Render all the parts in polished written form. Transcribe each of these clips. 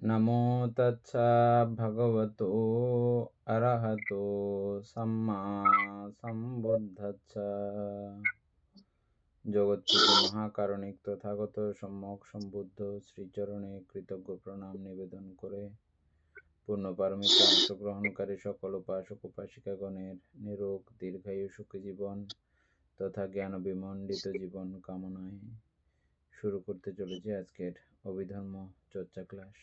নমো তচ্ছা ভগবতো অরহতো সম্মা সম্বুদ্ধচ্ছা। জগৎপতি মহাকারণিক তথাগত সম্যক সম্বুদ্ধ শ্রীচরণে কৃতজ্ঞ প্রণাম নিবেদন করে পূর্ণ পারমিতে অংশগ্রহণকারী সকল উপাসক উপাসিকাগণের নিরোগ দীর্ঘায়ু সুখী জীবন তথা জ্ঞান বিমণ্ডিত জীবন কামনায় শুরু করতে চলেছি আজকের অভিধর্ম চর্চা ক্লাস।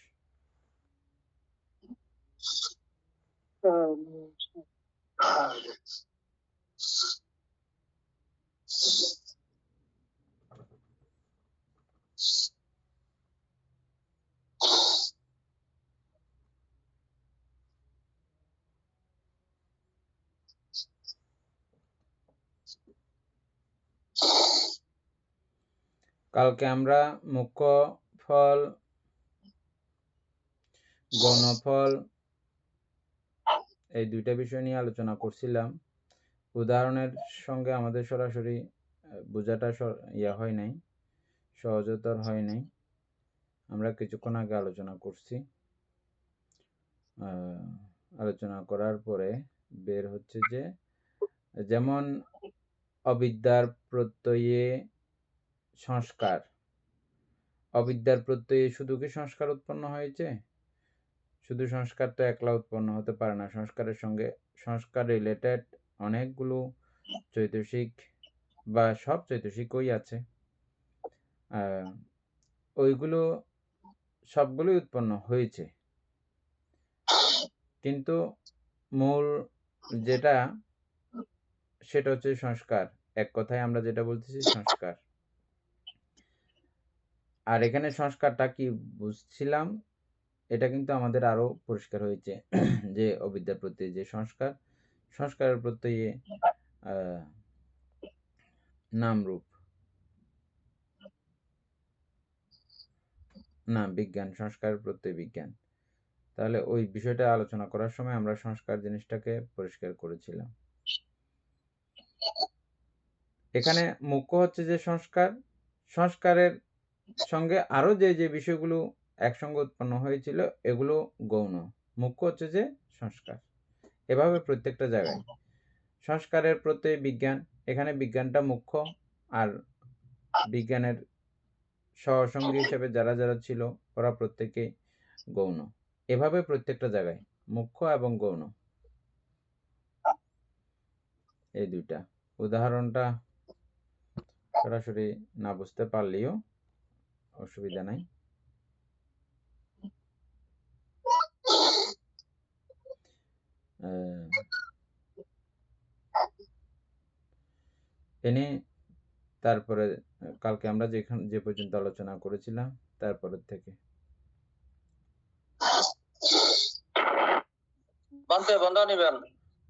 কালকে আমরা মুখ্য ফল, গৌণফল এই দুইটা বিষয় নিয়ে আলোচনা করছিলাম। উদাহরণের সঙ্গে আমাদের সরাসরি বোঝাটা হয় নাই, সহজতর হয় নাই। আমরা কিছুক্ষণ আগে আলোচনা করছি। আলোচনা করার পরে বের হচ্ছে যে যেমন অবিদ্যার প্রত্যয়ে সংস্কার, অবিদ্যার প্রত্যয়ে শুধু কি সংস্কার উৎপন্ন হয়েছে? শুধু সংস্কার তো একলা উৎপন্ন হতে পারে না। সংস্কারের সঙ্গে সংস্কার রিলেটেড অনেকগুলো চৈতসিক বা সব চৈতসিকই আছে, ওইগুলো সবগুলোই উৎপন্ন হয়েছে, কিন্তু মূল যেটা সেটা হচ্ছে সংস্কার। এক কথায় আমরা যেটা বলতেছি সংস্কার। আর এখানে সংস্কারটা কি বুঝছিলাম এটা কিন্তু আমাদের আরো পরিষ্কার হয়েছে যে অবিদ্যার প্রতি যে সংস্কার, সংস্কারের প্রত্যয়ে নাম রূপ না বিজ্ঞান, সংস্কারের প্রত্যয় বিজ্ঞান। তাহলে ওই বিষয়টা আলোচনা করার সময় আমরা সংস্কার জিনিসটাকে পরিষ্কার করেছিলাম। এখানে মুখ্য হচ্ছে যে সংস্কার, সংস্কারের সঙ্গে আরো যে যে বিষয়গুলো একসঙ্গে উৎপন্ন হয়েছিল এগুলো গৌণ, মুখ্য হচ্ছে যে সংস্কার। এভাবে প্রত্যেকটা জায়গায় সংস্কারের প্রত্যয় বিজ্ঞান, এখানে বিজ্ঞানটা মুখ্য আর বিজ্ঞানের সহসঙ্গী হিসেবে যারা যারা ছিল ওরা প্রত্যেকেই গৌণ। এভাবে প্রত্যেকটা জায়গায় মুখ্য এবং গৌণ এই দুইটা। উদাহরণটা সরাসরি না বুঝতে পারলেও অসুবিধা নাই। এনে তারপরে কালকে আমরা যে পর্যন্ত আলোচনা করেছিলাম তারপরের থেকে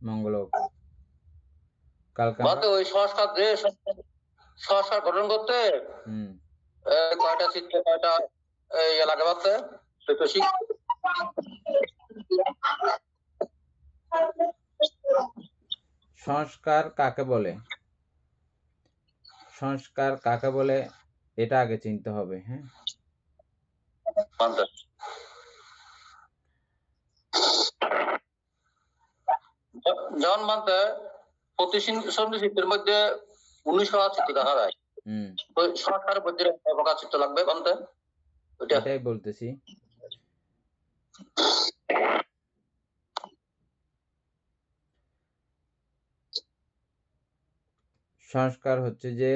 মঙ্গল কালকে ওই সংস্কার গঠন করতে কয়টা চিত্র কয়টা লাগে বলতে সংস্কার কাকে বলে, সংস্কার কাকে বলে এটা আগে চিনতে হবে। হ্যাঁ, যেমন মানতে প্রতিসন্ধির মধ্যে 19 চিত্র দেখা যায়। সংস্কারের মধ্যে প্রকার চিত্র লাগবে মানতে, এটাই বলতেছি। সংস্কার হচ্ছে যে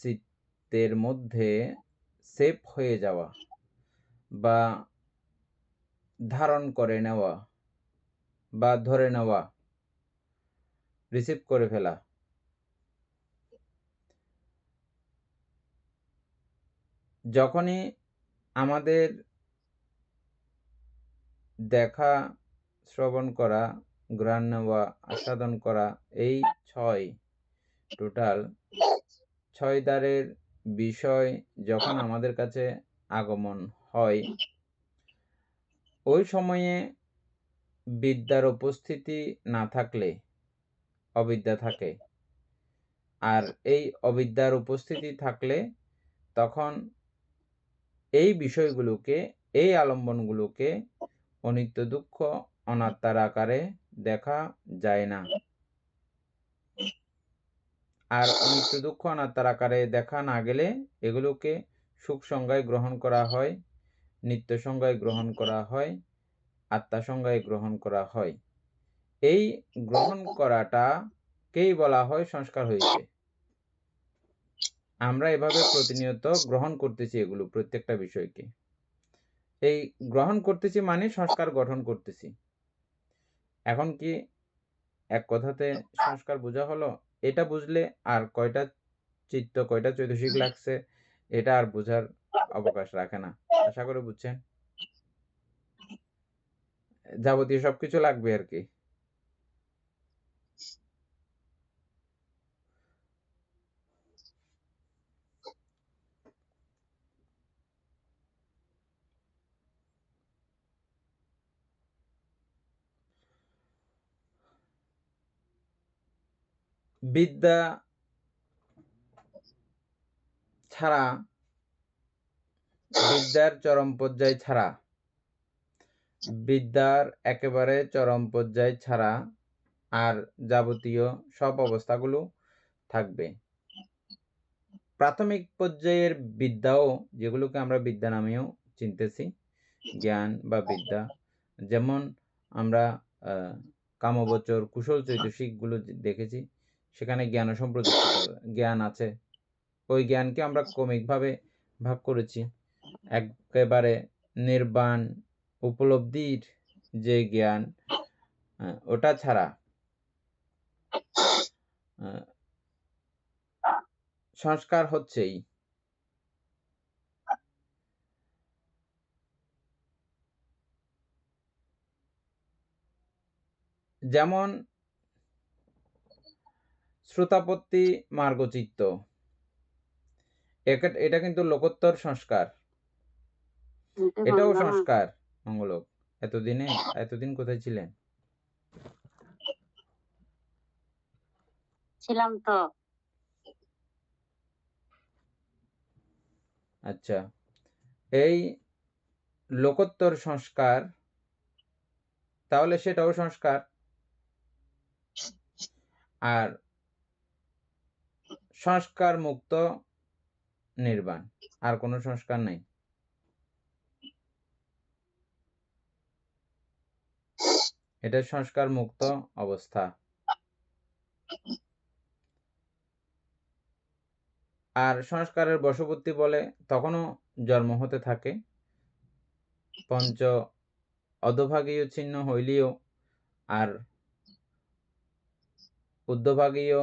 চিত্তের মধ্যে সেভ হয়ে যাওয়া বা ধারণ করে নেওয়া বা ধরে নেওয়া, রিসিভ করে ফেলা। যখনই আমাদের দেখা, শ্রবণ করা, ঘ্রাণ নেওয়া, আস্বাদন করা, এই টোটাল 6 দ্বারের বিষয় যখন আমাদের কাছে আগমন হয়, ওই সময়ে বিদ্যার উপস্থিতি না থাকলে অবিদ্যা থাকে। আর এই অবিদ্যার উপস্থিতি থাকলে তখন এই বিষয়গুলোকে, এই আলম্বনগুলোকে অনিত্য দুঃখ অনাত্মার আকারে দেখা যায় না। আর অনিত্য দুঃখ অনাত্মার আকারে দেখা না গেলে এগুলোকে সুখ সংজ্ঞায় গ্রহণ করা হয়, নিত্য সংজ্ঞায় গ্রহণ করা হয়, আত্মা সংজ্ঞায় গ্রহণ করা হয়। এই গ্রহণ করাটাকেই বলা হয় সংস্কার হয়েছে। আমরা এভাবে প্রতিনিয়ত গ্রহণ করতেছি এগুলো, প্রত্যেকটা বিষয়কে। এই গ্রহণ করতেছি মানে সংস্কার গঠন করতেছি। এখন কি এক কথাতে সংস্কার বোঝা হলো? এটা বুঝলে আর কয়টা চিত্ত, কয়টা চৈতসিক লাগছে এটা আর বোঝার অবকাশ রাখে না। আশা করি বুঝছেন। যাবতীয় সবকিছু লাগবে আর কি। বিদ্যা ছাড়া, বিদ্যার চরম পর্যায় ছাড়া, বিদ্যার একেবারে চরম পর্যায় ছাড়া আর যাবতীয় সব অবস্থাগুলো থাকবে। প্রাথমিক পর্যায়ের বিদ্যাও, যেগুলোকে আমরা বিদ্যা নামেও চিনতেছি, জ্ঞান বা বিদ্যা, যেমন আমরা কামবচর কুশল চৈতসিকগুলো দেখেছি, সেখানে জ্ঞান সম্প্রযুক্ত জ্ঞান আছে। ওই জ্ঞানকে আমরা ক্রমিকভাবে ভাগ করেছি। একেবারে নির্বাণ উপলব্ধির যে জ্ঞান, ওটা ছাড়া সংস্কার হচ্ছেই। যেমন শ্রোতাপত্তি মার্গচিত্ত, এটা কিন্তু লোকোত্তর সংস্কার, এটাও সংস্কার। মঙ্গলক, এতদিন কোথায় ছিলেন? ছিলাম তো। আচ্ছা, এই লোকোত্তর সংস্কার, তাহলে সেটাও সংস্কার। আর সংস্কার মুক্ত নির্বাণ, আর কোনো সংস্কার নাই। এটা সংস্কার মুক্ত অবস্থা। আর সংস্কারের বশবর্তী বলে তখনও জন্ম হতে থাকে। পঞ্চ অধোভাগীয় চিহ্ন হইলেও আর ঊর্ধ্বভাগীয়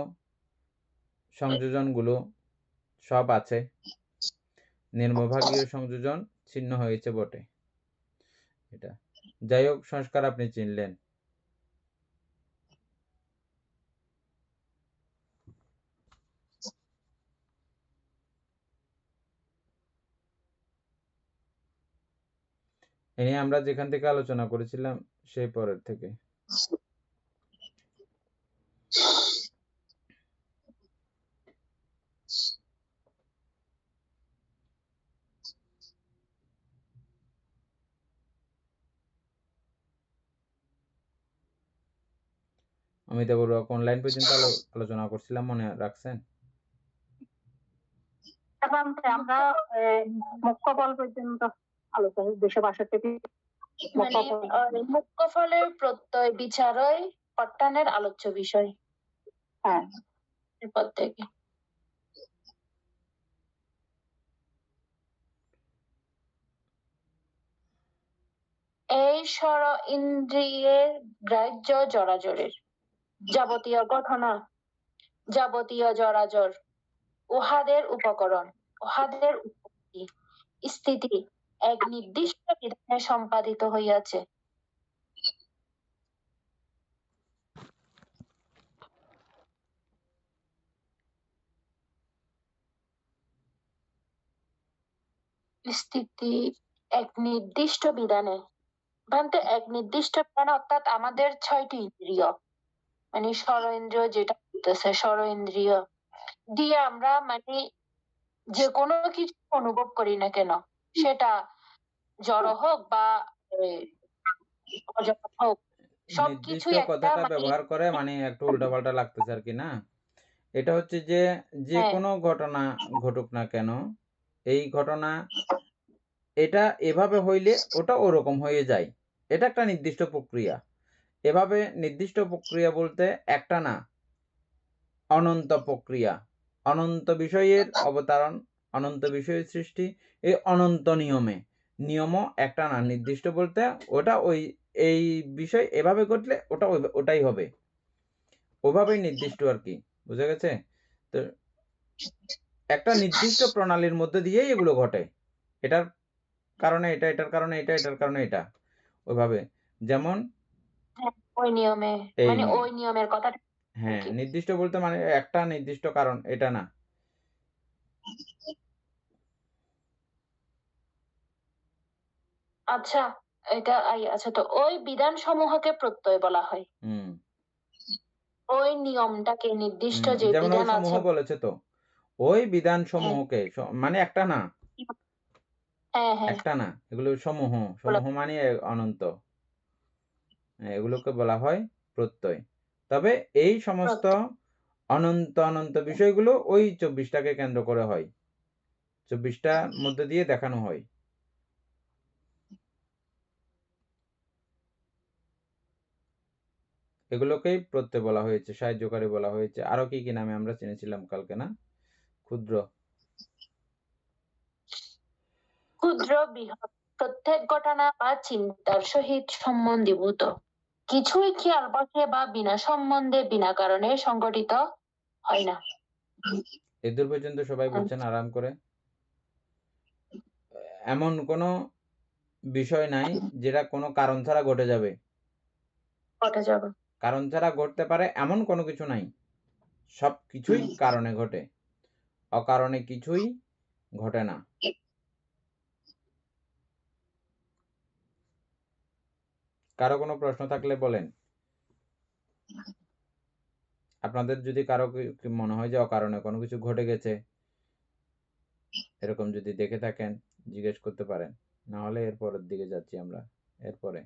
সংযোজনগুলো সব আছে। নিম্নভাগীয় সংযোজন ছিন্ন হয়েছে বটে। এটা যাই হোক, সংস্কার আপনি চিনলেন। এ নিয়ে আমরা যেখান থেকে আলোচনা করেছিলাম সেই পরের থেকে। অমিতাভ বড়ুয়া কোন লাইন পর্যন্ত আলোচনা করছিলাম মনে রাখছেন? আমরা মুখ্য ফল পর্যন্ত আলোচনা, 262 মুখ্য ফলের প্রত্যয় বিচারই পট্টানের আলোচ্য বিষয়। হ্যাঁ, এরপর থেকে এই স্বর ইন্দ্রিয়ের গ্রাহ্য জরাজরের যাবতীয় ঘটনা, যাবতীয় জরাজর, উহাদের উপকরণ, উহাদের উৎপত্তি স্থিতি এক নির্দিষ্ট বিধানে সম্পাদিত হইয়াছে। স্থিতি এক নির্দিষ্ট বিধানে, ভান্তে এক নির্দিষ্ট বিধান অর্থাৎ আমাদের 6টি ইন্দ্রিয়, মানে স্বরেন্দ্রিয়, যেটা বলতেছে স্বরেন্দ্রিয় দিয়ে আমরা মানে যে কোনো কিছু অনুভব করি না কেন, সেটা জড় হোক বা অজড় হোক, নির্দিষ্ট সবকিছুই একটা কথাটা ব্যবহার করে মানে একটু উল্টাপাল্টা লাগতেছে আর কি না? এটা হচ্ছে যে হ্যাঁ, কোনো ঘটনা ঘটুক না কেন, এই ঘটনা এটা এভাবে হইলে ওটা ওরকম হয়ে যায়। এটা একটা নির্দিষ্ট প্রক্রিয়া। এভাবে নির্দিষ্ট প্রক্রিয়া বলতে একটা না, অনন্ত প্রক্রিয়া। অনন্ত বিষয়ের অবতারণ, অনন্ত বিষয়ের সৃষ্টি, এই অনন্ত নিয়মে। নিয়মও একটা না, নির্দিষ্ট বলতে ওটা এই বিষয় এভাবে ঘটলে ওটা ওটাই হবে। ওভাবেই নির্দিষ্ট আর কি। বুঝা গেছে? তো একটা নির্দিষ্ট প্রণালীর মধ্যে দিয়েই এগুলো ঘটে। এটার কারণে এটা, এটার কারণে এটা, এটার কারণে এটা। ওইভাবে। যেমন হ্যাঁ, ওই নিয়মে, এই মানে ওই নিয়মের কথাটা হ্যাঁ, কি। নির্দিষ্ট বলতে মানে একটা নির্দিষ্ট কারণ, এটা না। আচ্ছা, আচ্ছা, তো ওই বিধান সমূহকে প্রত্যয় বলা হয়। হুম, ওই নিয়মটাকে, নির্দিষ্ট হুম। যে যেমন ওই বিধান সমূহ আছে, বলেছে তো। ওই বিধান হ্যাঁ, সমূহকে মানে একটা না, হ্যাঁ, হ্যাঁ, একটা না। এগুলো সমূহ, বলো। সমূহ মানে অনন্ত। এগুলোকে বলা হয় প্রত্যয়। তবে এই সমস্ত প্রত্যয়। অনন্ত অনন্ত বিষয়গুলো ওই ২৪ টাকে কেন্দ্র করে হয়। ২৪ টার মধ্যে দিয়ে দেখানো হয়। এগুলোকেই প্রত্যয় বলা হয়েছে, সাহায্যকারী বলা হয়েছে। আরো কি, কি নামে আমরা চিনেছিলাম কালকে না? ক্ষুদ্র। ক্ষুদ্র, বৃহৎ, প্রত্যেক ঘটনা বা চিন্তার সহিত সম্বন্ধীভূত। কিছুই খেয়াল বসে বা বিনা সম্বন্ধে, বিনা কারণে সংঘটিত হয় না। এদূর পর্যন্ত সবাই বুঝছেন আরাম করে? এমন কোনো বিষয় নাই যেটা কোনো কারণ ছাড়া ঘটে যাবে। ঘটে যাবে। কারণ ছাড়া ঘটতে পারে এমন কোনো কিছু নাই। সবকিছুই কারণে ঘটে। অকারণে কিছুই ঘটে না। কারো কোনো প্রশ্ন থাকলে বলেন। আপনাদের যদি কারো মনে হয় যে অকারণে কোনো কিছু ঘটে গেছে, এরকম যদি দেখে থাকেন জিজ্ঞেস করতে পারেন। না হলে এরপরের দিকে যাচ্ছি আমরা। এরপরে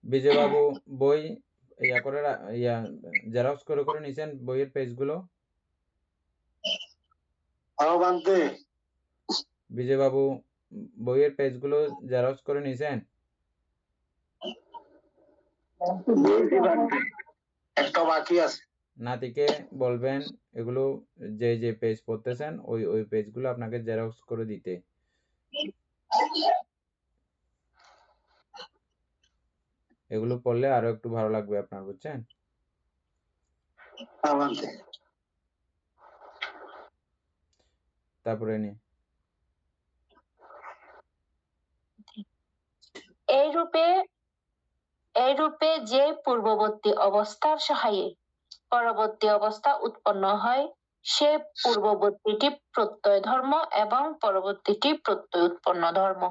বিজয়বাবু বই জেরক্স করে নিছেন বইয়ের পেজগুলো? বিজয়বাবু বইয়ের পেজগুলো জেরক্স করে নিছেন? একটা বাকি আছে। নাতিকে বলবেন এগুলো যে পেজ পড়তেছেন ওই পেজগুলো আপনাকে জেরক্স করে দিতে। এগুলো পড়লে আরো একটু ভালো লাগবে আপনার, বুঝছেন? তারপরে নি এইরূপে যে পূর্ববর্তী অবস্থার সহায়ে পরবর্তী অবস্থা উৎপন্ন হয়, সে পূর্ববর্তীটি প্রত্যয় ধর্ম এবং পরবর্তীটি প্রত্যয় উৎপন্ন ধর্ম।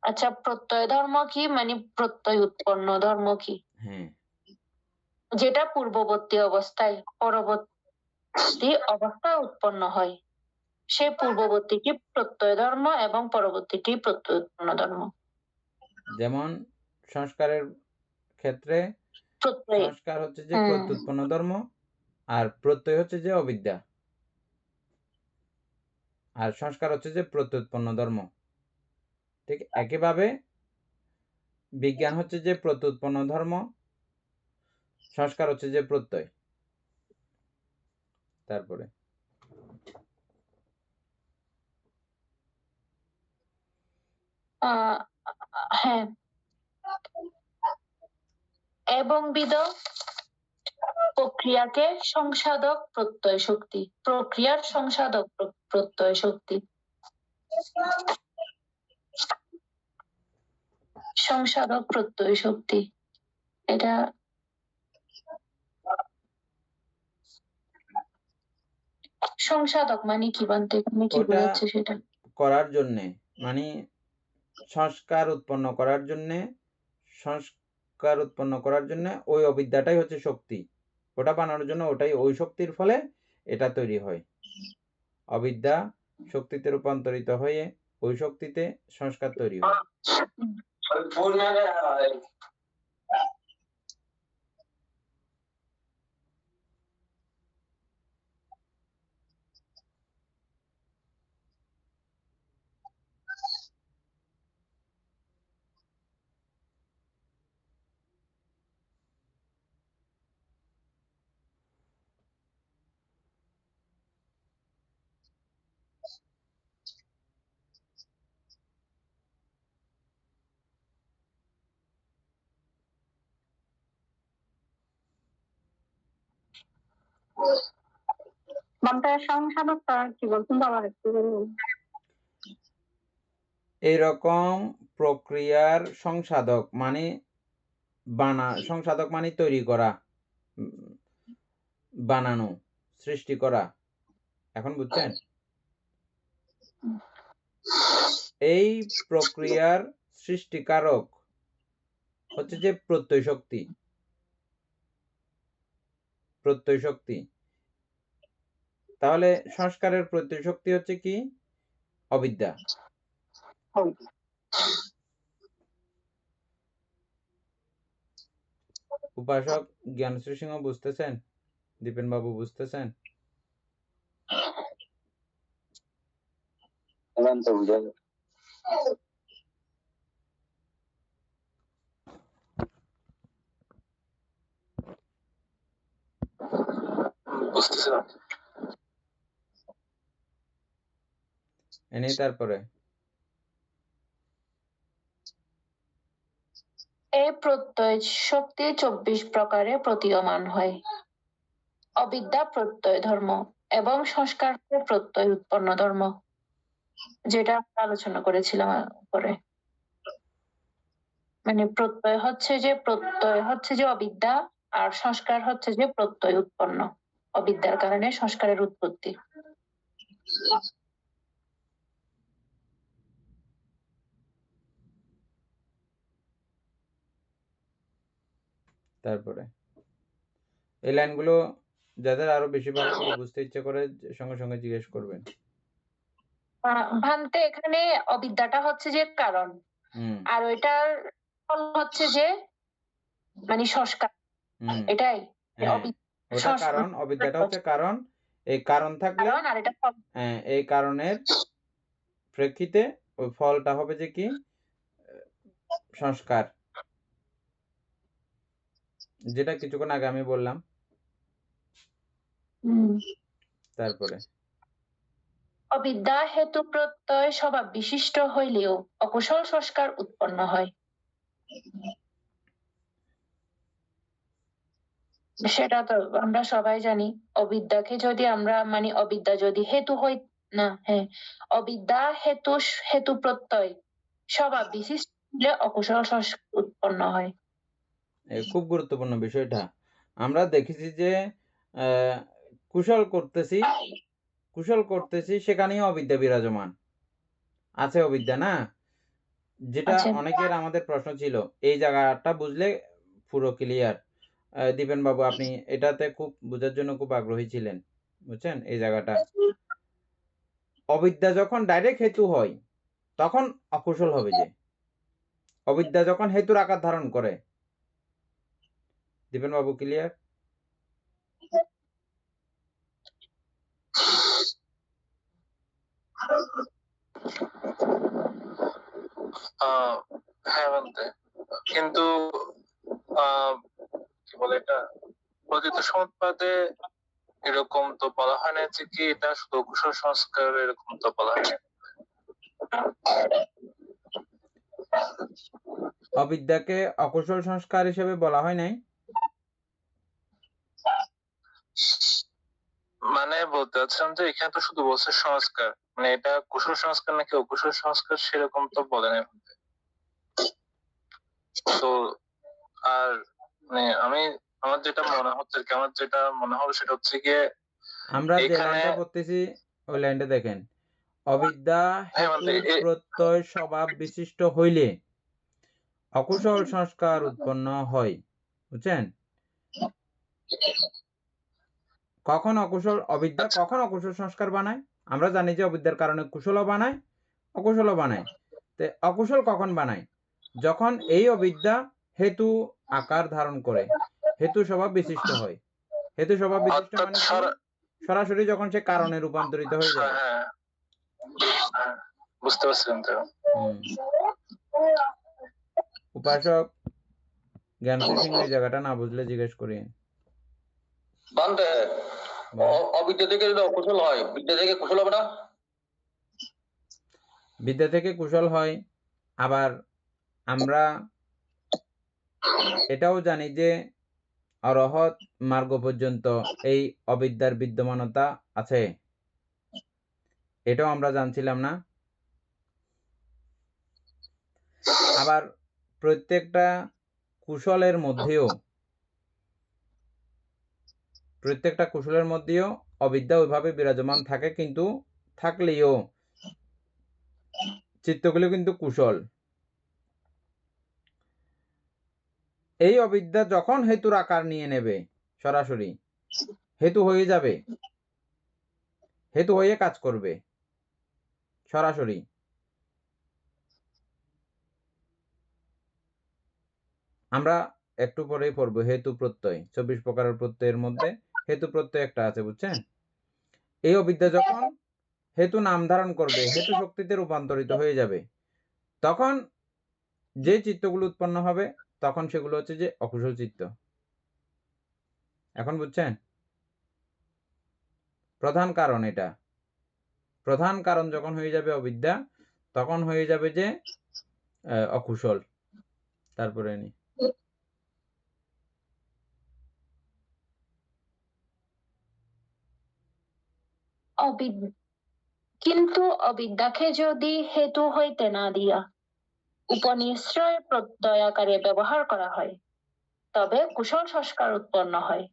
আচ্ছা, প্রত্যয় ধর্ম কি, মানে প্রত্যয় উৎপন্ন ধর্ম কি? হ্যাঁ, যেটা পূর্ববর্তী অবস্থায় পরবর্তী অবস্থা উৎপন্ন হয়, সে পূর্ববর্তীটি প্রত্যয় ধর্ম এবং পরবর্তীটি প্রত্যয় উৎপন্ন ধর্ম। যেমন সংস্কারের ক্ষেত্রে প্রত্যয়। সংস্কার হচ্ছে যে প্রত্যুৎপন্ন ধর্ম, আর প্রত্যয় হচ্ছে যে অবিদ্যা, আর সংস্কার হচ্ছে যে প্রত্যুৎপন্ন ধর্ম। ঠিক একইভাবে বিজ্ঞান হচ্ছে যে প্রত্যুৎপন্ন ধর্ম, সংস্কার হচ্ছে যে প্রত্যয়। তারপরে হ্যাঁ, এবং বিদ প্রক্রিয়াকে সংসাধক প্রত্যয় শক্তি, প্রক্রিয়ার সংসাধক প্রত্যয় শক্তি, সংসাধক প্রত্যয় শক্তি। এটা সংসাধক মানে কি, বলতে তুমি কি ওটা বোঝাচ্ছে সেটা? করার জন্যে মানে সংস্কার উৎপন্ন করার জন্যে সংস্কার উৎপন্ন করার জন্য ওই অবিদ্যাটাই হচ্ছে শক্তি, ওটা বানানোর জন্য ওই শক্তির ফলে এটা তৈরি হয়। অবিদ্যা শক্তিতে রূপান্তরিত হয়ে ওই শক্তিতে সংস্কার তৈরি হয়। বামটার সংসারটা কি বলছেন বাবা একটু বলুন। এইরকম প্রক্রিয়ার সংসাধক মানে সংসাধক মানে তৈরি করা, বানানো, সৃষ্টি করা। এখন বুঝছেন? এই প্রক্রিয়ার সৃষ্টিকারক হচ্ছে যে প্রত্যয় শক্তি। প্রত্যয় শক্তি। তাহলে সংস্কারের প্রত্যয় শক্তি হচ্ছে কি? অবিদ্যা। উপাসক জ্ঞানশ্রী সিংহ বুঝতেছেন? দীপেন বাবু বুঝতেছেন? এনেই তারপরে এই প্রত্যয় শক্তি 24 প্রকারে প্রতীয়মান হয়। অবিদ্যা প্রত্যয় ধর্ম এবং সংস্কার প্রত্যয় উৎপন্ন ধর্ম, যেটা আমরা আলোচনা করেছিলাম পরে। মানে প্রত্যয় হচ্ছে যে অবিদ্যা, আর সংস্কার হচ্ছে যে প্রত্যয় উৎপন্ন। অবিদ্যার কারণে সংস্কারের উৎপত্তি। তারপরে এই লাইনগুলো যাদের আরো বেশি ভালো করে বুঝতে ইচ্ছে করে সঙ্গে সঙ্গে জিজ্ঞেস করবেন। ভান্তে এখানে অবিদ্যাটা হচ্ছে যে কারণ, আর ওইটার ফল হচ্ছে যে মানে সংস্কার। এটাই ওটা কারণ, অবিদ্যাটা হচ্ছে কারণ। এই কারণ থাকলে এই কারণের প্রেক্ষিতে ওই ফলটা হবে যে কি? সংস্কার, যেটা কিছুক্ষণ আগে আমি বললাম। তারপরে অবিদ্যা হেতু প্রত্যয় স্বভাব বিশিষ্ট হইলেও অকুশল সংস্কার উৎপন্ন হয়। সেটা তো আমরা সবাই জানি। অবিদ্যাকে যদি আমরা মানে অবিদ্যা যদি হেতু হই না, অবিদ্যা হেতু প্রত্যয় স্বভাব বিশিষ্ট হলে অকুশল সংস্কার উৎপন্ন হয়। খুব গুরুত্বপূর্ণ বিষয়টা। আমরা দেখেছি যে কুশল করতেছি সেখানেই অবিদ্যা বিরাজমান আছে। অবিদ্যা না, যেটা অনেকের আমাদের প্রশ্ন ছিল, এই জায়গাটা বুঝলে পুরো ক্লিয়ার। দীপেন বাবু আপনি এটাতে খুব বোঝার জন্য খুব আগ্রহী ছিলেন, বুঝছেন? এই জায়গাটা অবিদ্যা যখন ডাইরেক্ট হেতু হয় তখন অকুশল হবে। যে অবিদ্যা যখন হেতুর আকার ধারণ করে। দীপেন বাবু ক্লিয়ার? হ্যাঁ বলতে, কিন্তু কি বলে এটা, প্রকৃত সমুৎপাদে এরকম তো বলা হয় না যে কি এটা শুধু কুশল সংস্কার, এরকম তো বলা হয় না। অবিদ্যাকে অকুশল সংস্কার হিসেবে বলা হয় নাই। মানে বলতে চাচ্ছিলাম যে এখানে তো শুধু বলছে সংস্কার, মানে এটা কুশল সংস্কার নাকি অকুশল সংস্কার সেরকম তো বলে না। তো আর মানে আমার যেটা মনে হবে সেটা হচ্ছে গিয়ে আমরা যে লাইনটা পড়তেছি ওই লাইনটা দেখেন। অবিদ্যা হেতু প্রত্যয় স্বভাব বিশিষ্ট হইলে অকুশল সংস্কার উৎপন্ন হয়, বুঝছেন? কখন অবিদ্যা কখন অকুশল সংস্কার বানায়? আমরা জানি যে অবিদ্যার কারণে কুশলও বানায়, অকুশলও বানায়। তো অকুশল কখন বানায়? যখন এই অবিদ্যা হেতু আকার ধারণ করে, হেতু স্বভাব বিশিষ্ট হয়। হেতু স্বভাব বিশিষ্ট অর্থাৎ মানে কি? সরাসরি যখন সে কারণে রূপান্তরিত হয়ে যায়। হ্যাঁ, হ্যাঁ, বুঝতে পারছেন তো? উপাসক জ্ঞানশ্রী সিং এই জায়গাটা না বুঝলে জিজ্ঞেস করি। বান্দে অবিদ্যা থেকে যদি অকুশল হয়, বিদ্যা থেকে কুশল হবে না? বিদ্যা থেকে কুশল হয়। আবার আমরা এটাও জানি যে অরহত মার্গ পর্যন্ত এই অবিদ্যার বিদ্যমানতা আছে, এটাও আমরা জানছিলাম না? আবার প্রত্যেকটা কুশলের মধ্যেও অবিদ্যা ওইভাবে বিরাজমান থাকে, কিন্তু থাকলেও চিত্তগুলো কিন্তু কুশল। এই অবিদ্যা যখন হেতুর আকার নিয়ে নেবে, সরাসরি হেতু হয়ে যাবে, হেতু হয়ে কাজ করবে সরাসরি। আমরা একটু পরেই পড়বো হেতু প্রত্যয়। 24 প্রকারের প্রত্যয়ের মধ্যে হেতু প্রত্যয় একটা আছে, বুঝছেন? এই অবিদ্যা যখন হেতু নাম ধারণ করবে, হেতু শক্তিতে রূপান্তরিত হয়ে যাবে, তখন যে চিত্তগুলো উৎপন্ন হবে তখন সেগুলো হচ্ছে যে অকুশল চিত্ত। এখন বুঝছেন? প্রধান কারণ এটা। প্রধান কারণ যখন হয়ে যাবে অবিদ্যা, তখন হয়ে যাবে যে অকুশল। তারপরে নি কিন্তু অবিদ্যাকে যদি হেতু হইতে না দিয়া উপনিশ্রয় প্রত্যয় আকারে ব্যবহার করা হয়, তবে কুশল সংস্কার উৎপন্ন হয়।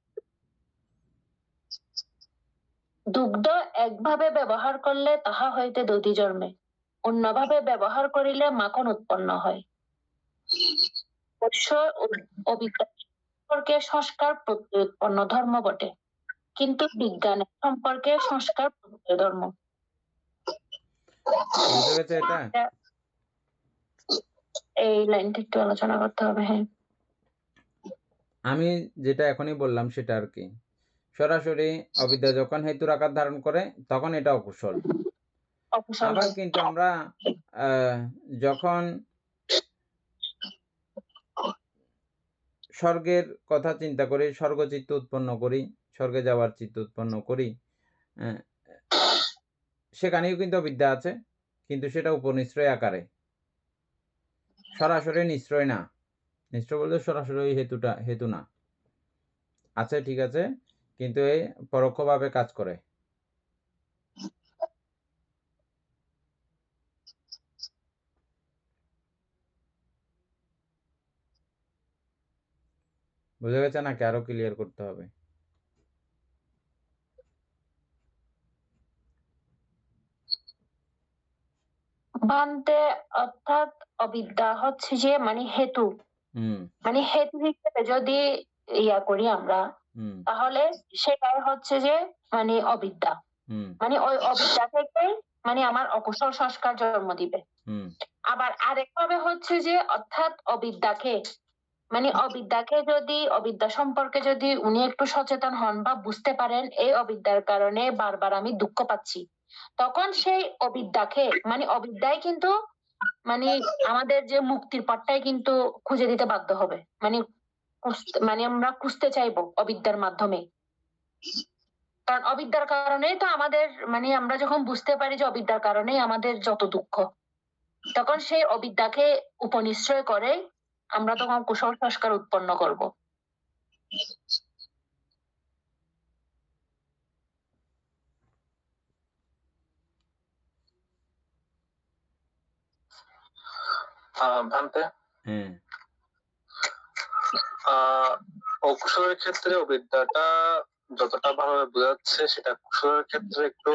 দুগ্ধ একভাবে ব্যবহার করলে তাহা হইতে দধি জন্মে, অন্যভাবে ব্যবহার করিলে মাখন উৎপন্ন হয়। অবশ্য অবিদ্যা সম্পর্কে সংস্কার প্রত্যয় উৎপন্ন ধর্ম বটে, কিন্তু বিজ্ঞানের সম্পর্কে সংস্কার প্রত্যয় ধর্ম। বুঝতে গেছে এটা? এই লাইনটা একটু আলোচনা করতে হবে। হ্যাঁ, আমি যেটা এখনই বললাম সেটা আর কি। সরাসরি অবিদ্যা যখন হেতুর আকার ধারণ করে তখন এটা অকুশল। আবার কিন্তু আমরা যখন স্বর্গের কথা চিন্তা করি, স্বর্গ চিত্ত উৎপন্ন করি, স্বর্গে যাওয়ার চিত্ত উৎপন্ন করি, সেখানেও কিন্তু অবিদ্যা আছে, কিন্তু সেটা উপনিশ্রয় আকারে, সরাসরি নিশ্রয় না। নিশ্চয় বলতে সরাসরি হেতু না, আছে ঠিক আছে, কিন্তু এই পরোক্ষভাবে কাজ করে। বুঝা গেছে নাকি আরো ক্লিয়ার করতে হবে? বান্তে অর্থাৎ অবিদ্যা হচ্ছে যে মানে হেতু, মানে হেতু হিসেবে যদি ইয়া করি আমরা, তাহলে সেটাই হচ্ছে যে মানে অবিদ্যা। মানে ওই অবিদ্যা থেকে মানে আমার অকুশল সংস্কার জন্ম দিবে। আবার আরেকভাবে হচ্ছে যে অর্থাৎ অবিদ্যাকে যদি অবিদ্যা সম্পর্কে যদি উনি একটু সচেতন হন বা বুঝতে পারেন এই অবিদ্যার কারণে বারবার আমি দুঃখ পাচ্ছি, তখন সেই অবিদ্যাই কিন্তু মানে আমাদের যে মুক্তির পথটাই কিন্তু খুঁজে দিতে বাধ্য হবে। মানে আমরা খুঁজতে চাইবো অবিদ্যার মাধ্যমে, কারণ অবিদ্যার কারণেই তো আমাদের মানে আমরা যখন বুঝতে পারি যে অবিদ্যার কারণেই আমাদের যত দুঃখ, তখন সেই অবিদ্যাকে উপনিশ্রয় করে আমরা তখন কুশল সংস্কার উৎপন্ন করব। ভান্তে অকুশলের ক্ষেত্রে অবিদ্যাটা যতটা ভালোভাবে বোঝাচ্ছে, সেটা কুশলের ক্ষেত্রে একটু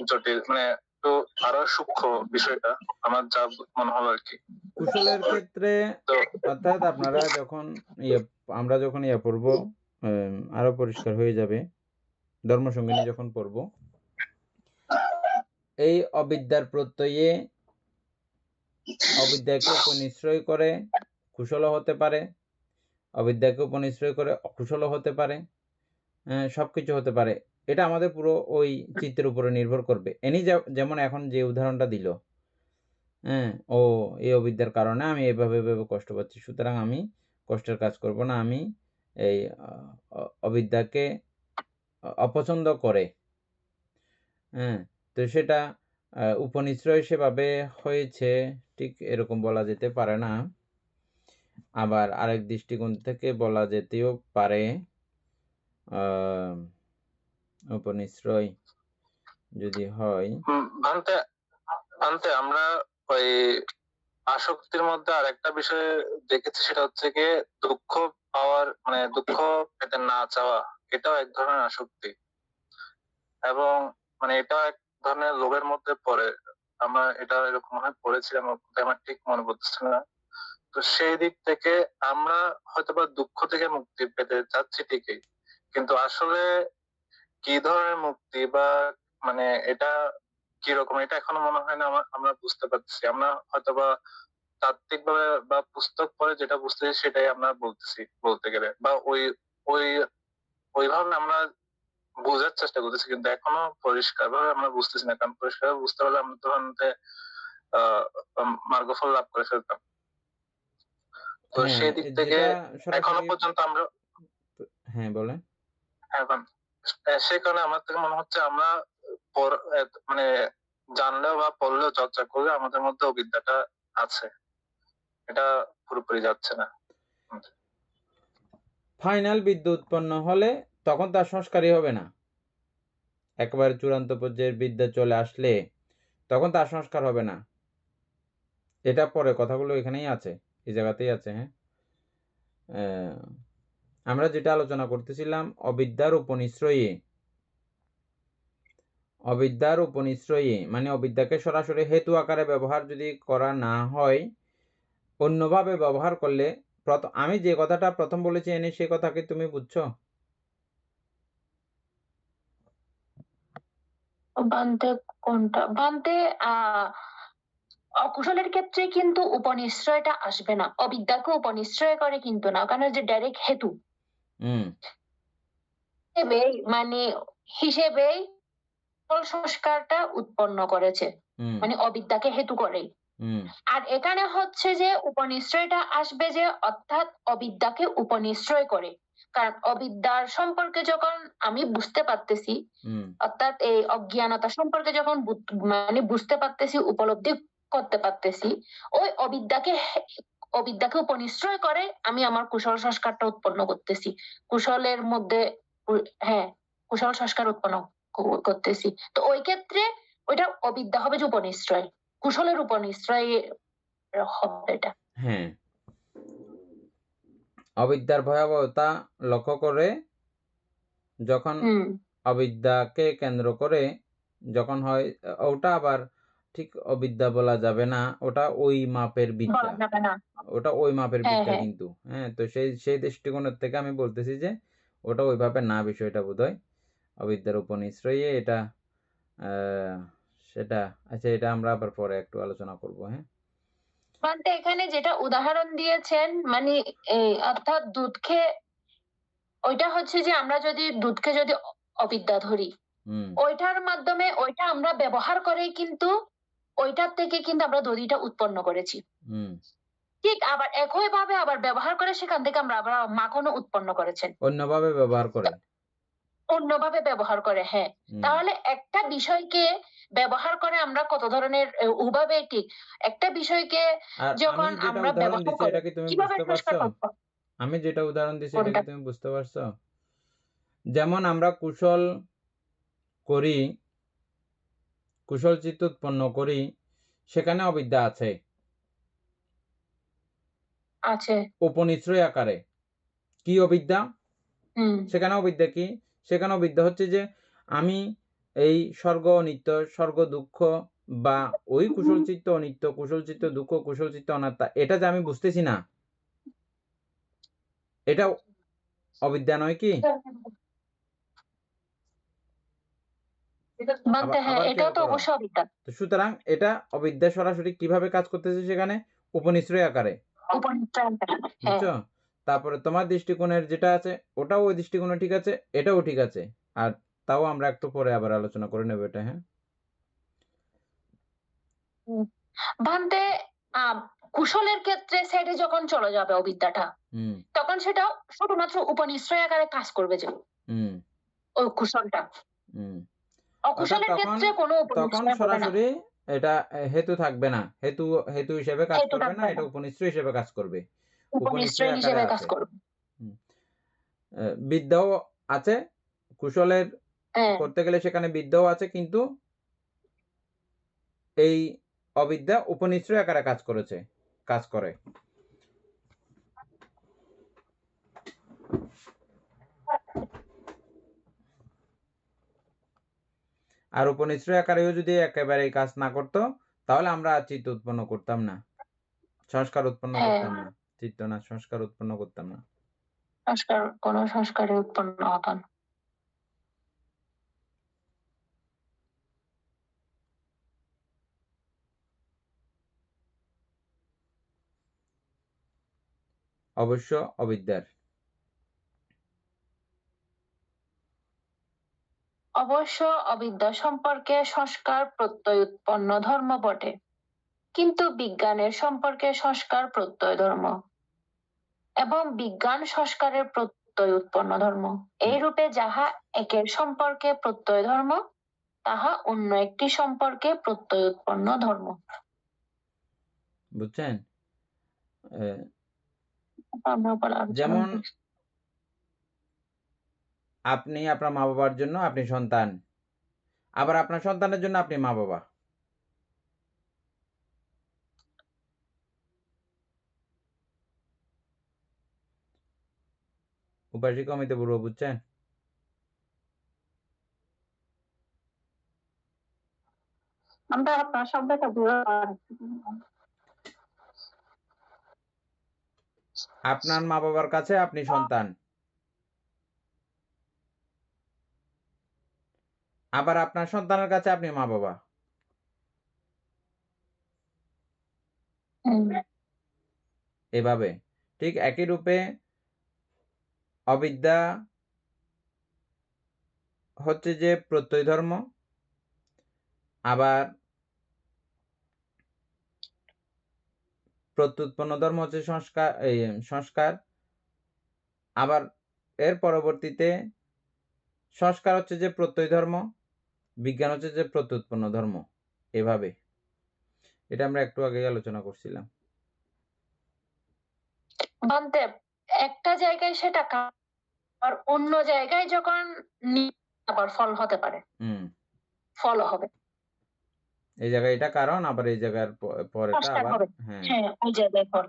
জটিল, মানে একটু আরো সূক্ষ্ম বিষয়টা আমার যা মনে হলো আর কি। কুশলের ক্ষেত্রে তো অর্থাৎ আপনারা যখন আমরা যখন পড়ব, আরো পরিষ্কার হয়ে যাবে। ধর্মসঙ্গিনী যখন পড়ব, এই অবিদ্যার প্রত্যয়ে অবিদ্যাকে উপনিশ্রয় করে কুশলও হতে পারে, অবিদ্যাকে উপনিশ্রয় করে অকুশলও হতে পারে, সবকিছু হতে পারে। এটা আমাদের পুরো ওই চিত্তের উপরে নির্ভর করবে। যেমন এখন যে উদাহরণটা দিল, ও এই অবিদ্যার কারণে আমি এভাবে কষ্ট পাচ্ছি, সুতরাং আমি কষ্টের কাজ করব না, আমি এই অবিদ্যাকে অপছন্দ করে, তো সেটা উপনিশ্রয় সেভাবে হয়েছে ঠিক এরকম বলা যেতে পারে না। আবার আরেক দৃষ্টিকোণ থেকে বলা যেতেও পারে উপনিশ্রয় যদি হয়। ভান্তে আমরা ওই আসক্তির মধ্যে আরেকটা বিষয় দেখেছি, সেটা হচ্ছে কি দুঃখ পাওয়ার, মানে দুঃখ পেতে না চাওয়া, এটাও এক ধরনের আসক্তি, এবং মানে এটা এক ধরনের লোভের মধ্যে পড়ে। আমরা এটা এরকম ভাবে পড়েছিলাম, আমার ঠিক মনে পড়তেছে না। তো সেই দিক থেকে আমরা হয়তোবা দুঃখ থেকে মুক্তি পেতে চাচ্ছি ঠিকই, কিন্তু আসলে কি ধরনের মুক্তি বা মানে এটা কিরকম, এটা এখনো মনে হয় না আমরা বুঝতে পারছি। আমরা হয়তোবা তাত্ত্বিক ভাবে বা পুস্তক পড়ে যেটা বুঝতেছি সেটাই আমরা বলতেছি বলতে গেলে, বা ওই ওইভাবে আমরা বোঝার চেষ্টা করতেছি, কিন্তু এখনো পরিষ্কার ভাবে আমরা বুঝতেছি না। কারণ পরিষ্কার ভাবে বুঝতে পারলে আমরা তখন মার্গফল লাভ করে ফেলতাম। তো সেই দিক থেকে এখনো পর্যন্ত আমরা বলেন। সেই কারণে আমার থেকে মনে হচ্ছে আমরা মানে জানলেও বা পড়লেও চর্চা করলে আমাদের মধ্যে অবিদ্যাটা আছে, এটা পুরোপুরি যাচ্ছে না। ফাইনাল বিদ্যা উৎপন্ন হলে তখন তার সংস্কারই হবে না। একেবারে চূড়ান্ত পর্যায়ের বিদ্যা চলে আসলে তখন তার সংস্কার হবে না। এটা পরে কথাগুলো এখানেই আছে, এই জায়গাতেই আছে। আমরা যেটা আলোচনা করতেছিলাম অবিদ্যার উপনিশ্রয়ী, মানে অবিদ্যাকে সরাসরি হেতু আকারে ব্যবহার যদি করা না হয়, অন্যভাবে ব্যবহার করলে, আমি যে কথাটা প্রথম বলেছি এনে সে কথা কি তুমি বুঝছো? বান্তে অকুশলের ক্ষেত্রে কিন্তু উপনিশ্রয়টা আসবে না, অবিদ্যাকে উপনিশ্রয় করে কিন্তু না, কারণ যে ডাইরেক্ট হেতু মানে হিসেবেই সংস্কারটা উৎপন্ন করেছে, মানে অবিদ্যাকে হেতু করে। আর এখানে হচ্ছে যে উপনিশ্রয়টা আসবে যে অর্থাৎ অবিদ্যাকে উপনিশ্রয় করে, কারণ অবিদ্যার সম্পর্কে যখন আমি বুঝতে পারতেছি, অর্থাৎ এই অজ্ঞানতা সম্পর্কে যখন মানে বুঝতে পারতেছি, উপলব্ধি করতে পারতেছি, ওই অবিদ্যাকে উপনিশ্রয় করে আমি আমার কুশল সংস্কারটা উৎপন্ন করতেছি। কুশলের মধ্যে কুশল সংস্কার উৎপন্ন করতেছি। তো ওই ক্ষেত্রে ওইটা অবিদ্যা হবে যে উপনিশ্রয়, কুশলের উপনিশ্রয় হবে এটা। অবিদ্যার ভয়াবহতা লক্ষ্য করে যখন অবিদ্যাকে কেন্দ্র করে যখন হয়, ওটা আবার ঠিক অবিদ্যা বলা যাবে না, ওটা ওই মাপের বিদ্যা, ওটা ওই মাপের বিদ্যা কিন্তু। তো সেই দৃষ্টিকোণের থেকে আমি বলতেছি যে ওটা ওইভাবে না, বিষয়টা বোধহয় অবিদ্যার উপনিশ্রয়ী, এটা সেটা আচ্ছা, এটা আমরা আবার পরে একটু আলোচনা করবো। এখানে যেটা উদাহরণ দিয়েছেন, মানে অর্থাৎ দুধকে, ওইটা হচ্ছে যে আমরা যদি দুধকে যদি অবিদ্যা ধরি, ওইটার মাধ্যমে ওইটা আমরা ব্যবহার করে কিন্তু ওইটার থেকে কিন্তু আমরা দধিটা উৎপন্ন করেছি। ঠিক আবার একই ভাবে আবার ব্যবহার করে সেখান থেকে আমরা আবার মাখনও উৎপন্ন করেছেন, অন্যভাবে ব্যবহার করে। তাহলে একটা বিষয়কে ব্যবহার করে আমরা কত ধরনের উভাবে, ঠিক একটা বিষয়কে যখন আমরা ব্যবহার করি, কিভাবে সংস্কার করব? আমি যেটা উদাহরণ দিচ্ছি এটা কি তুমি বুঝতে পারছো? যেমন আমরা কুশল করি, কুশল চিত্ত উৎপন্ন করি, সেখানে অবিদ্যা আছে উপনিশ্রয় আকারে। কি অবিদ্যা? সেখানে অবিদ্যা কি? সেখানে অবিদ্যা হচ্ছে যে আমি এই স্বর্গ অনিত্য, স্বর্গ দুঃখ বা ওই কুশল চিত্ত অনিত্য, কুশল চিত্ত দুঃখ, কুশল চিত্ত অনাত্মা, এটা যে আমি বুঝতেছি না, এটা অবিদ্যা নয় কি? বান্তে হ্যাঁ, আবার এটাও খেয়াল তো করো। অবশ্যই অবিদ্যা। তো সুতরাং এটা অবিদ্যা সরাসরি কিভাবে কাজ করতেছে সেখানে? উপনিশ্রয় আকারে, উপনিশ্রয় আকারে। হ্যাঁ, বুঝছো? তারপরে তোমার দৃষ্টিকোণের যেটা আছে ওটাও ওই দৃষ্টিকোণে ঠিক আছে, এটাও ঠিক আছে। আর তাও আমরা একটু পরে আবার আলোচনা করে নেব এটা, হ্যাঁ। বান্তে কুশলের ক্ষেত্রে সাইডে যখন চলে যাবে অবিদ্যাটা, হুম তখন সেটা শুধুমাত্র উপনিশ্রয় আকারে কাজ করবে যে হুম ওই কুশলটা। হুম অর্থাৎ অকুশলের তখন ক্ষেত্রে কোনো তখন উপনিশ্রয় হবে না, সরাসরি এটা হেতু থাকবে না, হেতু হেতু হিসেবে কাজ হেতু করবে না, থাকবে এটা না, উপনিশ্রয় হিসেবে কাজ করবে, উপনিশ্রয় উপনিশ্রয় আকারে হিসেবে কাজ আছে। করবে। হুম। বিদ্যাও আছে, কুশলের হ্যাঁ, করতে গেলে সেখানে বিদ্যাও আছে, কিন্তু এই অবিদ্যা উপনিশ্রয় আকারে কাজ করে। আর উপনিশ্রয় আকারেও যদি একেবারে কাজ না করতো, তাহলে আমরা আর চিত্ত উৎপন্ন করতাম না, সংস্কার উৎপন্ন হ্যাঁ, করতাম না, চিত্ত না সংস্কার উৎপন্ন করতাম না। কোনো সংস্কারে উৎপন্ন হতো না। অবশ্য অবিদ্যার অবশ্য অবিদ্যা সম্পর্কে সংস্কার প্রত্যয় উৎপন্ন ধর্ম বটে, কিন্তু বিজ্ঞানের সম্পর্কে সংস্কার প্রত্যয় ধর্ম এবং বিজ্ঞান সংস্কারের প্রত্যয় উৎপন্ন ধর্ম। এই রূপে যাহা একের সম্পর্কে প্রত্যয় ধর্ম, তাহা অন্য একটি সম্পর্কে প্রত্যয় উৎপন্ন ধর্ম। বুঝছেন? আমরা উপর আলোচনা যেমন করছি। আপনি আপনার মা বাবার জন্য আপনি সন্তান, আবার আপনার সন্তানের জন্য আপনি মা বাবা। উপাসী কমিতে পূর্ব, বুঝছেন? আমরা আপনার শব্দটা বুঝতে পারছি। আপনার মা বাবার কাছে আপনি সন্তান, আবার আপনার সন্তানের কাছে আপনি মা বাবা। এভাবে ঠিক একই রূপে অবিদ্যা হচ্ছে যে প্রত্যয় ধর্ম, আবার প্রত্যুৎপন্ন ধর্ম হচ্ছে সংস্কার, আবার এর পরবর্তীতে সংস্কার হচ্ছে যে প্রত্যয় ধর্ম, বিজ্ঞান হচ্ছে যে প্রত্যুৎপন্ন ধর্ম। এভাবে এটা আমরা একটু আগে আলোচনা করছিলাম। বান্তে একটা জায়গায় সেটা আর অন্য জায়গায় যখন আবার ফল হতে পারে, ফল হবে। এই জায়গায় এটা কারণ, আবার এই জায়গার পরেটা সংস্কার আবার, হবে, হ্যাঁ। হ্যাঁ, ওই জায়গায় ফল।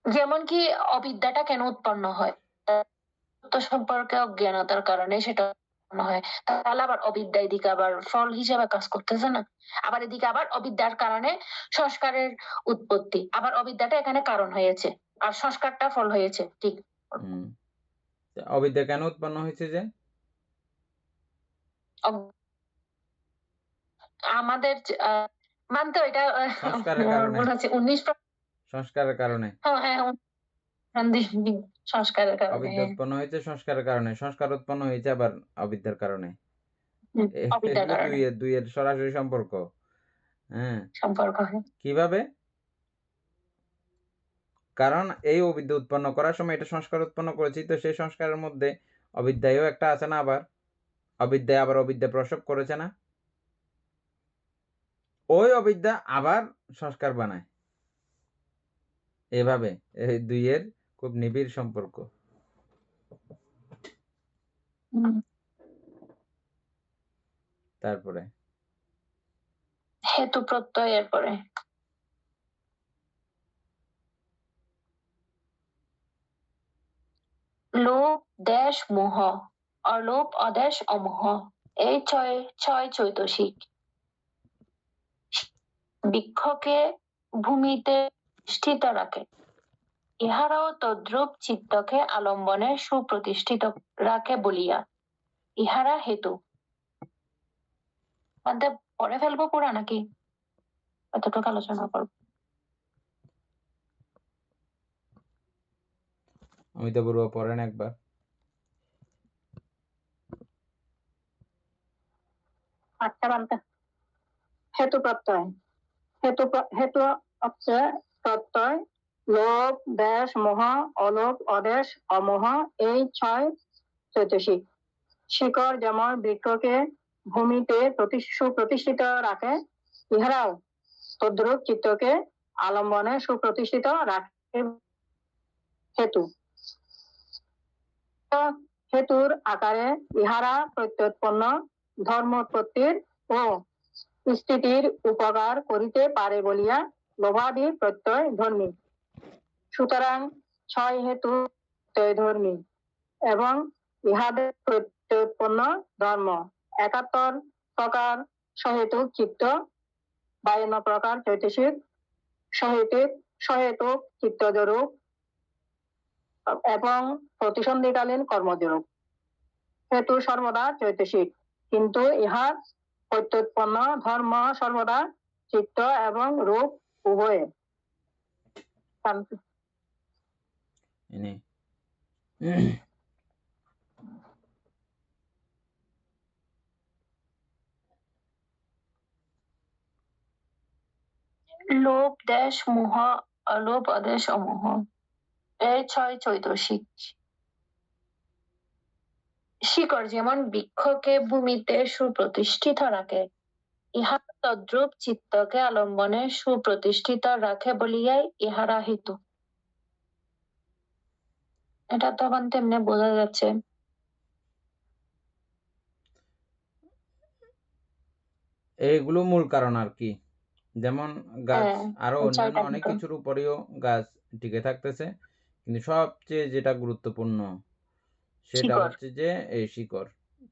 যেমন কি অবিদ্যাটা কেন উৎপন্ন হয়? তত্ত্ব সম্পর্কে অজ্ঞানতার কারণে সেটা উৎপন্ন হয়। তাহলে আবার অবিদ্যা এদিকে আবার ফল হিসেবে কাজ করতেছে না? আবার এদিকে আবার অবিদ্যার কারণে সংস্কারের উৎপত্তি, আবার অবিদ্যাটা এখানে কারণ হয়েছে আর সংস্কারটা ফল হয়েছে, ঠিক। অবিদ্যা কেন উৎপন্ন হয়েছে? যে আমাদের মানতে ওইটা সংস্কারের কারণে, হচ্ছে 19 সংস্কারের কারণে হ্যাঁ, সংস্কারের কারণে। অবিদ্যা উৎপন্ন হয়েছে, সংস্কারের কারণে সংস্কার উৎপন্ন হয়েছে, আবার অবিদ্যার কারণে। অবিদ্যার এগুলো কারণে দুইয়ের সরাসরি সম্পর্ক। হ্যাঁ, সম্পর্ক। কিভাবে? কারণ এই অবিদ্যা উৎপন্ন করার সময় এটা সংস্কার উৎপন্ন করেছি, তো সেই সংস্কারের মধ্যে অবিদ্যাও একটা আছে না, আবার অবিদ্যা আবার অবিদ্যা প্রসব করেছে না, ওই অবিদ্যা আবার সংস্কার বানায়। এভাবে এই দুইয়ের খুব নিবিড় সম্পর্ক। তারপরে হেতু প্রত্যয়ের পরে লোভ, দেশ, মোহ, অলোভ, অদেশ, অমোহ। এই ছয় চৈতসিক বৃক্ষকে ভূমিতে স্থিত রাখে, ইহারাও তদ্রূপ চিত্তকে আলম্বনে সুপ্রতিষ্ঠিত রাখে বলিয়া ইহারা হেতু। পরে ফেলবো পুরা নাকি এতটুকু আলোচনা করবো? অমিতা বড়ুয়া পড়েন একবার। আচ্ছা বান্তে হেতু প্রত্যয় হেতু হচ্ছে প্রত্যয় লোভ দেশ মোহ অলোভ অদেশ অমোহ এই 6 চৈতসিক। শিকড় যেমন বৃক্ষকে ভূমিতে সুপ্রতিষ্ঠিত রাখে, ইহারাও তদ্রূপ চিত্তকে আলম্বনে সুপ্রতিষ্ঠিত রাখে হেতু। হেতুর আকারে ইহারা প্রত্যুৎপন্ন ধর্মোৎপত্তির ও স্থিতির উপকার করিতে পারে বলিয়া লোভাদি প্রত্যয় ধর্মী। সুতরাং 6 হেতু প্রত্যয় ধর্মী এবং ইহাদের প্রত্যুৎপন্ন ধর্ম 71 প্রকার সহেতুক চিত্ত, 52 প্রকার চৈতসিক সহেতুক চিত্তজরূপ এবং প্রতিসন্ধিকালীন কর্মজরূপ। হেতু সর্বদা চৈতসিক, কিন্তু ইহার প্রত্যুৎপন্ন ধর্ম সর্বদা চিত্ত এবং রূপ উভয়ে। ইনি লোভ দেশ মোহ অলোভ অদেশ অমোহ এই 6 চৈতসিক। শিকড় যেমন বৃক্ষকে ভূমিতে সুপ্রতিষ্ঠিত রাখে, ইহা তদ্রূপ চিত্তকে আলম্বনে সুপ্রতিষ্ঠিত রাখে বলিয়াই ইহারা হেতু। এটা তখন তেমনি বোঝা যাচ্ছে। এইগুলো মূল কারণ আর কি। যেমন গাছ আরো এই অন্যান্য 6টা অনেক হেতু। কিছুর উপরেও গাছ টিকে থাকতেছে, কিন্তু সবচেয়ে যেটা গুরুত্বপূর্ণ সেটা শিকড়। হচ্ছে যে এই শিকড়।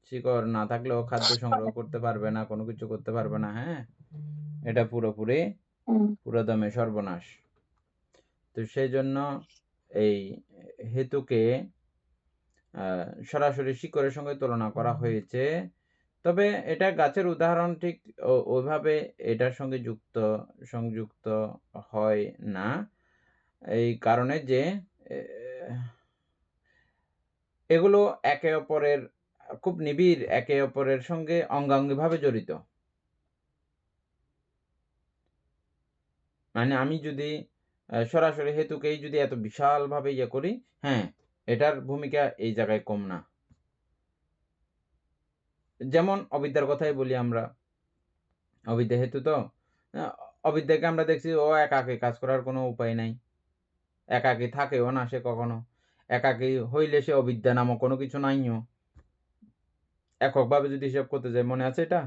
শিকড় না থাকলেও খাদ্য সংগ্রহ করতে পারবে না, কোনো কিছু করতে পারবে না। হ্যাঁ, এটা পুরোপুরি পুরোদমে সর্বনাশ। তো সেই জন্য এই হেতুকে সরাসরি শিকড়ের সঙ্গে তুলনা করা হয়েছে। তবে এটা গাছের উদাহরণ ঠিক ওইভাবে এটার সঙ্গে সংযুক্ত হয় না, এই কারণে যে এগুলো একে অপরের খুব নিবিড়, একে অপরের সঙ্গে অঙ্গাঙ্গিভাবে জড়িত। মানে আমি যদি সরাসরি হেতুকেই যদি এত বিশালভাবে ইয়ে করি, হ্যাঁ, এটার ভূমিকা এই জায়গায় কম না। যেমন অবিদ্যার কথাই বলি আমরা, অবিদ্যা হেতু তো। অবিদ্যাকে আমরা দেখছি ও একাকী কাজ করার কোনো উপায় নাই, একাকী থাকেও না সে কখনো। একাকী হইলে সে অবিদ্যা নামক কোনো কিছু নাইও। এককভাবে যদি হিসাব করতে যায়, মনে আছে এটা?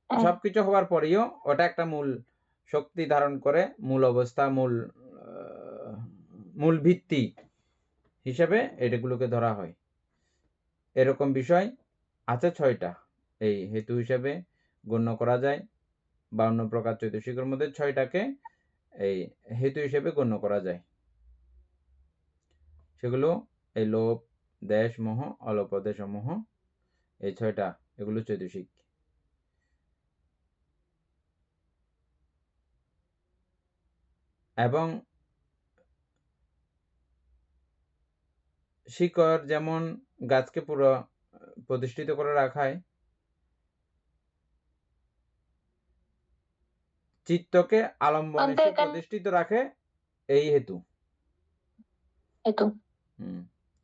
সবকিছু হওয়ার পরেও ওটা একটা মূল শক্তি ধারণ করে, মূল অবস্থা, মূল ভিত্তি হিসেবে এটাগুলোকে ধরা হয়। এরকম বিষয় আছে 6টা এই হেতু হিসেবে গণ্য করা যায়। 52 প্রকার চৈতসিকের মধ্যে 6টাকে এই হেতু হিসেবে গণ্য করা যায়। সেগুলো এই লোভ দেশ মোহ অলোভ অদেশ অমোহ, এই 6টা, এগুলো চৈতসিক। এবং শিকড় যেমন গাছকে পুরো প্রতিষ্ঠিত করে রাখায়, চিত্তকে আলম্বনে সুপ্রতিষ্ঠিত রাখে এই হেতু।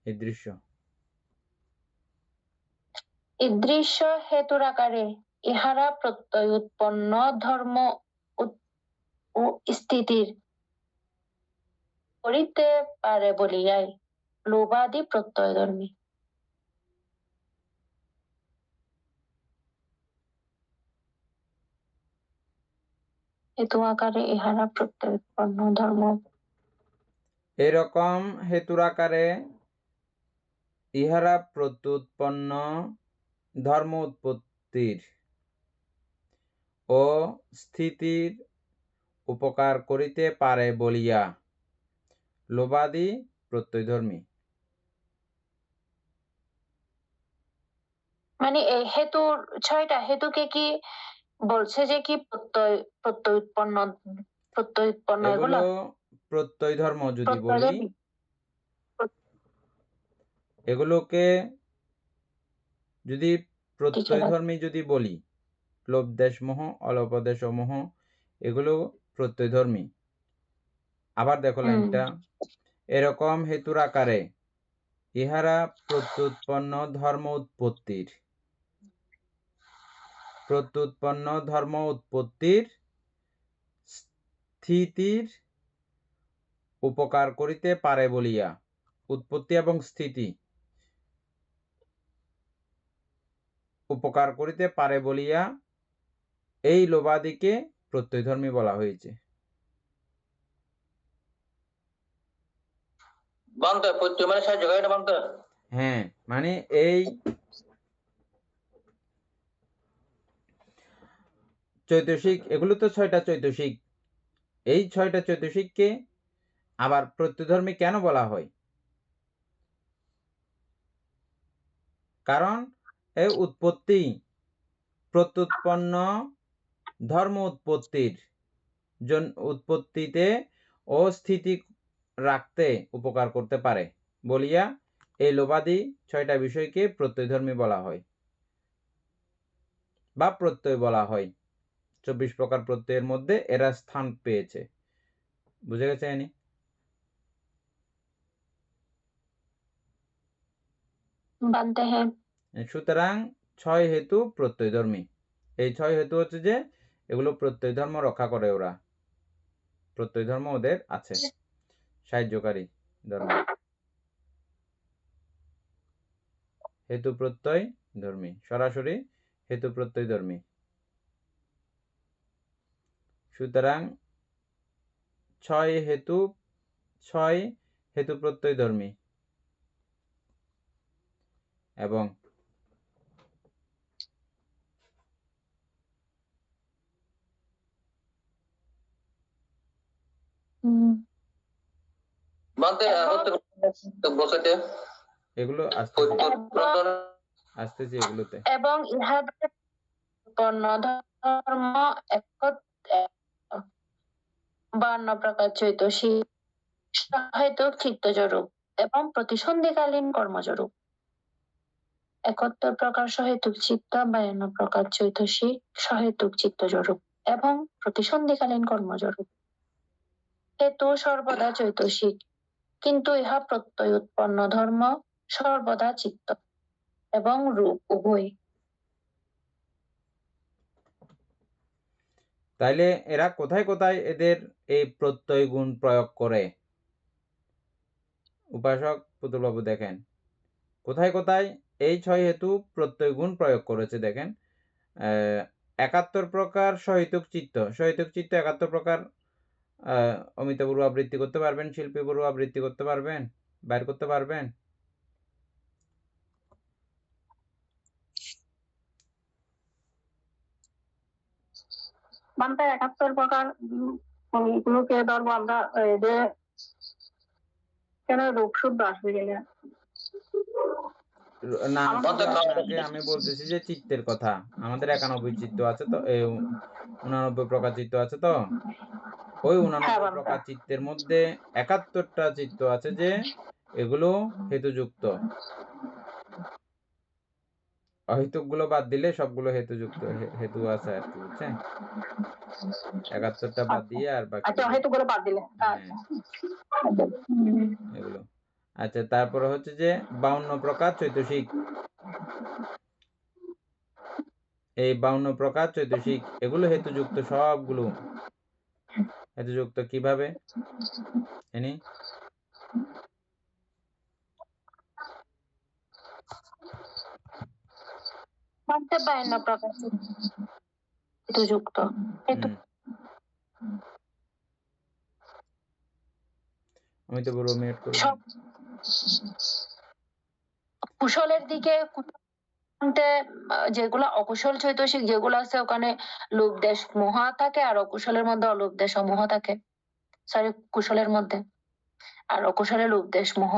এই দৃশ্য দৃশ্য হেতুর আকারে ইহারা প্রত্যয় উৎপন্ন ধর্ম ও স্থিতির করিতে পারে বলিয়াই লোভাদি প্রত্যয় ধর্মী। হেতু আকারে ইহারা প্রত্যয় উৎপন্ন ধর্ম। এরকম হেতুর আকারে ইহারা প্রত্যুৎপন্ন ধর্ম উৎপত্তির ও স্থিতির উপকার করিতে পারে বলিয়া লোবাদি প্রত্যয়ধর্মী। মানে এই হেতুর 6টা হেতুকে কি বলছে যে কি প্রত্যয় উৎপন্ন এগুলো এগুলো প্রত্যয় ধর্ম যদি বলি, প্রত্যয়ধর্মী। এগুলোকে যদি প্রত্যয় আছে। ধর্মী যদি বলি, লোপদেশ মোহ, অলোপদেশ মোহ, এগুলো প্রত্যয় ধর্মী। আবার দেখো লাইনটা, এরকম হেতুর আকারে ইহারা প্রত্যুৎপন্ন ধর্ম উৎপত্তির স্থিতির উপকার করিতে পারে বলিয়া, উৎপত্তি এবং স্থিতি উপকার করিতে পারে বলিয়া এই লোবাদিকে প্রত্যয়ধর্মী বলা হয়েছে। বানতে প্রত্যয় মানে সাহায্য করে না বানতে। হ্যাঁ, মানে এই চৈতসিক, এগুলো তো 6টা চৈতসিক, এই 6টা চৈতসিককে আবার প্রত্যয়ধর্মী কেন বলা হয়? কারণ এই উৎপত্তি প্রত্যুৎপন্ন ধর্ম উৎপত্তিতে ও স্থিতি রাখতে উপকার করতে পারে বলিয়া এই লোবাদি 6টা বিষয়কে প্রত্যয়ধর্মী বলা হয় বা প্রত্যয় বলা হয়। 24 প্রকার প্রত্যয়ের মধ্যে এরা স্থান পেয়েছে। বুঝে গেছে? সুতরাং 6 হেতু প্রত্যয়ধর্মী। এই 6 হেতু হচ্ছে যে এগুলো প্রত্যয় ধর্ম রক্ষা করে, ওরা প্রত্যয় ধর্ম ওদের আছে, সাহায্যকারী ধর্ম, হেতু প্রত্যয় ধর্মী, সরাসরি হেতু প্রত্যয় ধর্মী। সুতরাং 6 হেতু প্রত্যয় ধর্মী এবং বানতে হতে বসাতে এগুলো আসতেছি এগুলোতে। এবং ইহাদের উৎপন্ন ধর্ম 52 প্রকার চৈতসিক, সহেতুক চিত্তজরূপ এবং প্রতিসন্ধিকালীন কর্মজরূপ। 71 প্রকার সহেতুক চিত্ত, 52 প্রকার চৈতসিক, সহেতুক চিত্তজরূপ এবং প্রতিসন্ধিকালীন কর্মজরূপ। হেতু সর্বদা চৈতসিক, কিন্তু ইহা প্রত্যয় উৎপন্ন ধর্ম সর্বদা চিত্ত এবং রূপ উভয়। তাইলে এরা কোথায় কোথায় এদের এই প্রত্যয় গুণ প্রয়োগ করে? উপাসক পুতুলবাবু দেখেন কোথায় কোথায় এই 6 হেতু প্রত্যয় গুণ প্রয়োগ করেছে। দেখেন 71 প্রকার সহিতুক চিত্ত 71 প্রকার। অমিতা বড়ুয়া আবৃত্তি করতে পারবেন? শিল্পী বড়ুয়া আবৃত্তি করতে পারবেন? বাইর করতে পারবেন? বানতে 71 প্রকার গুলোকে ধরবো আমরা, এই যে কেন রূপ শুদ্ধ আসবে কিনা না, আমাদের আপনাকে আমি বলতেছি যে চিত্তের কথা। আমাদের 91 চিত্ত আছে তো, 89 প্রকার চিত্ত আছে তো, ওই 89 প্রকার চিত্তের মধ্যে 71টা চিত্ত আছে যে এগুলো হেতুযুক্ত। অহেতুক গুলো বাদ দিলে সবগুলো হেতুযুক্ত, হেতু আছে আর কি, বুঝছেন? 71টা বাদ দিয়ে আর বাকি হেতুগুলো বাদ দিলে এগুলো। আচ্ছা, তারপরে হচ্ছে যে 52 প্রকার চৈতসিক। এই 52 প্রকার চৈতসিক এগুলো হেতুযুক্ত, সবগুলো হেতুযুক্ত। কিভাবে জানি? 52 প্রকার হেতুযুক্ত। আমি তো বড় মিউট করব। কুশলের দিকে যেগুলো অকুশল চৈতসিক যেগুলো আছে ওখানে লোভ দেশ মোহ থাকে, আর অকুশলের মধ্যে অলোভ দেশ ও মোহ থাকে। সরি, কুশলের মধ্যে আর অকুশলে লোভ দেশ মোহ,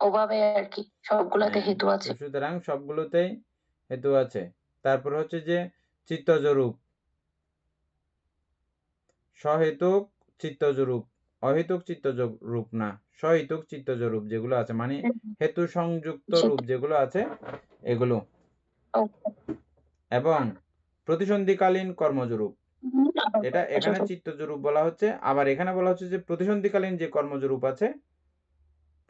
ওভাবে আর কি সবগুলাতে হ্যাঁ, হেতু তো আছে। সুতরাং সবগুলোতেই হেতু আছে। তারপর হচ্ছে যে চিত্তজ রূপ, সহেতুক চিত্তজ রূপ, অহেতুক চিত্তজ রূপ না, সহেতুক চিত্তজ রূপ যেগুলো আছে, মানে হেতু সংযুক্ত রূপ যেগুলো আছে এগুলো, এবং প্রতিসন্ধিকালীন কর্মজ রূপ। এটা এখানে চিত্তজ রূপ বলা হচ্ছে, আবার এখানে বলা হচ্ছে যে প্রতিসন্ধিকালীন যে কর্মজ রূপ আছে,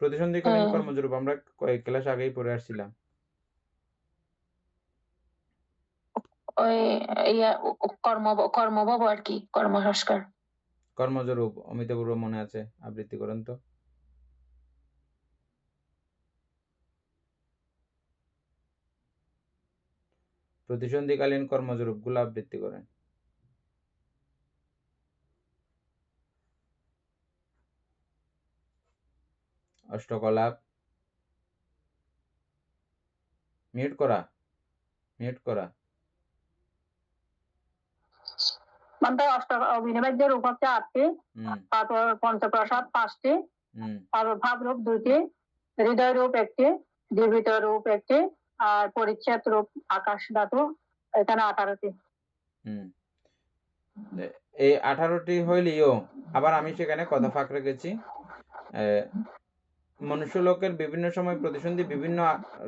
প্রতিসন্ধিকালীন কর্মজ রূপ আমরা কয়েক ক্লাস আগেই পড়ে আসছিলাম। ওই কর্মভব আর কি, কর্মসংস্কার কর্মজ রূপ অমিতাপূর্ব মনে আছে, আবৃত্তি করেন তো। প্রতিসন্ধিকালীন কর্মজ রূপগুলো আবৃত্তি করেন। অষ্টকলাপ, মিউট করা, মিউট করা। মানে অভিনিবেশ রূপ হচ্ছে 8টি, তারপর পঞ্চপ্রসাদ 5টি, তারপর ভাব রূপ 2টি, হৃদয় রূপ 1টি, জীবিত রূপ 1টি, আর পরিচ্ছেদ রূপ আকাশ ধাতু এখানে 18টি। এই 18টি হইলেও আবার আমি সেখানে কথা ফাঁক রেখেছি। মনুষ্য লোকের বিভিন্ন সময় প্রতিসন্ধি বিভিন্ন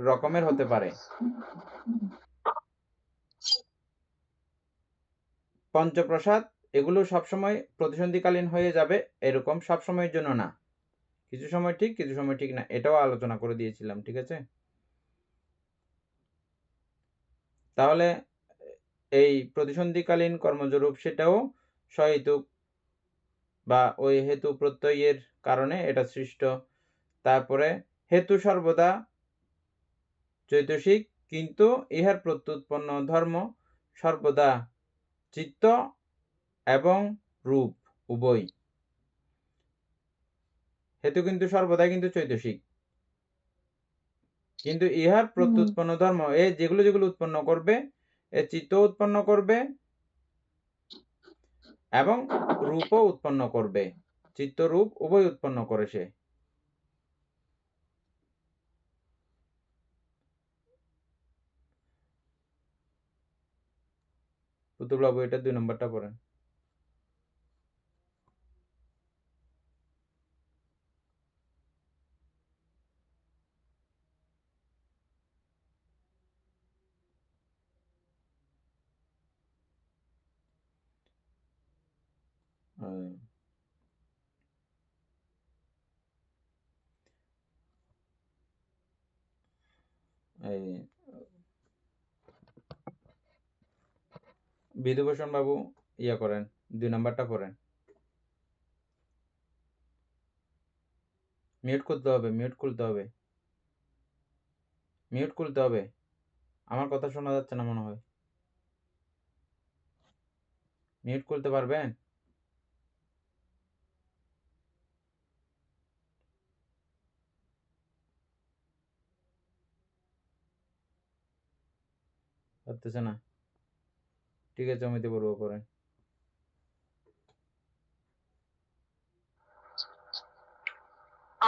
রকমের হতে পারে। পঞ্চপ্রসাদ এগুলো সবসময় প্রতিসন্ধিকালীন হয়ে যাবে এরকম সব সময়ের জন্য না, কিছু সময় ঠিক কিছু সময় ঠিক না, এটাও আলোচনা করে দিয়েছিলাম, ঠিক আছে। তাহলে এই প্রতিসন্ধিকালীন কর্মজ রূপ সেটাও সহেতুক বা ওই হেতু প্রত্যয়ের কারণে এটা সৃষ্ট। তারপরে হেতু সর্বদা চৈতসিক, কিন্তু ইহার প্রত্যুৎপন্ন ধর্ম সর্বদা চিত্ত এবং রূপ উভয়। হেতু কিন্তু সর্বদাই কিন্তু চৈতসিক, কিন্তু ইহার প্রত্যুৎপন্ন ধর্ম এ যেগুলো যেগুলো উৎপন্ন করবে এ চিত্ত উৎপন্ন করবে এবং রূপও উৎপন্ন করবে, চিত্ত রূপ উভয় উৎপন্ন করে সে। পুতুলবাবু এটা 2 নম্বরটা পড়েন। বিধুভূষণ বাবু ইয়া করেন, 2 নম্বরটা পড়েন। মিউট করতে হবে, মিউট খুলতে হবে, মিউট খুলতে হবে। আমার কথা শোনা যাচ্ছে না মনে হয়। মিউট খুলতে পারবেন? পারতেছে না, ঠিক আছে অমিতে বলবো পরে।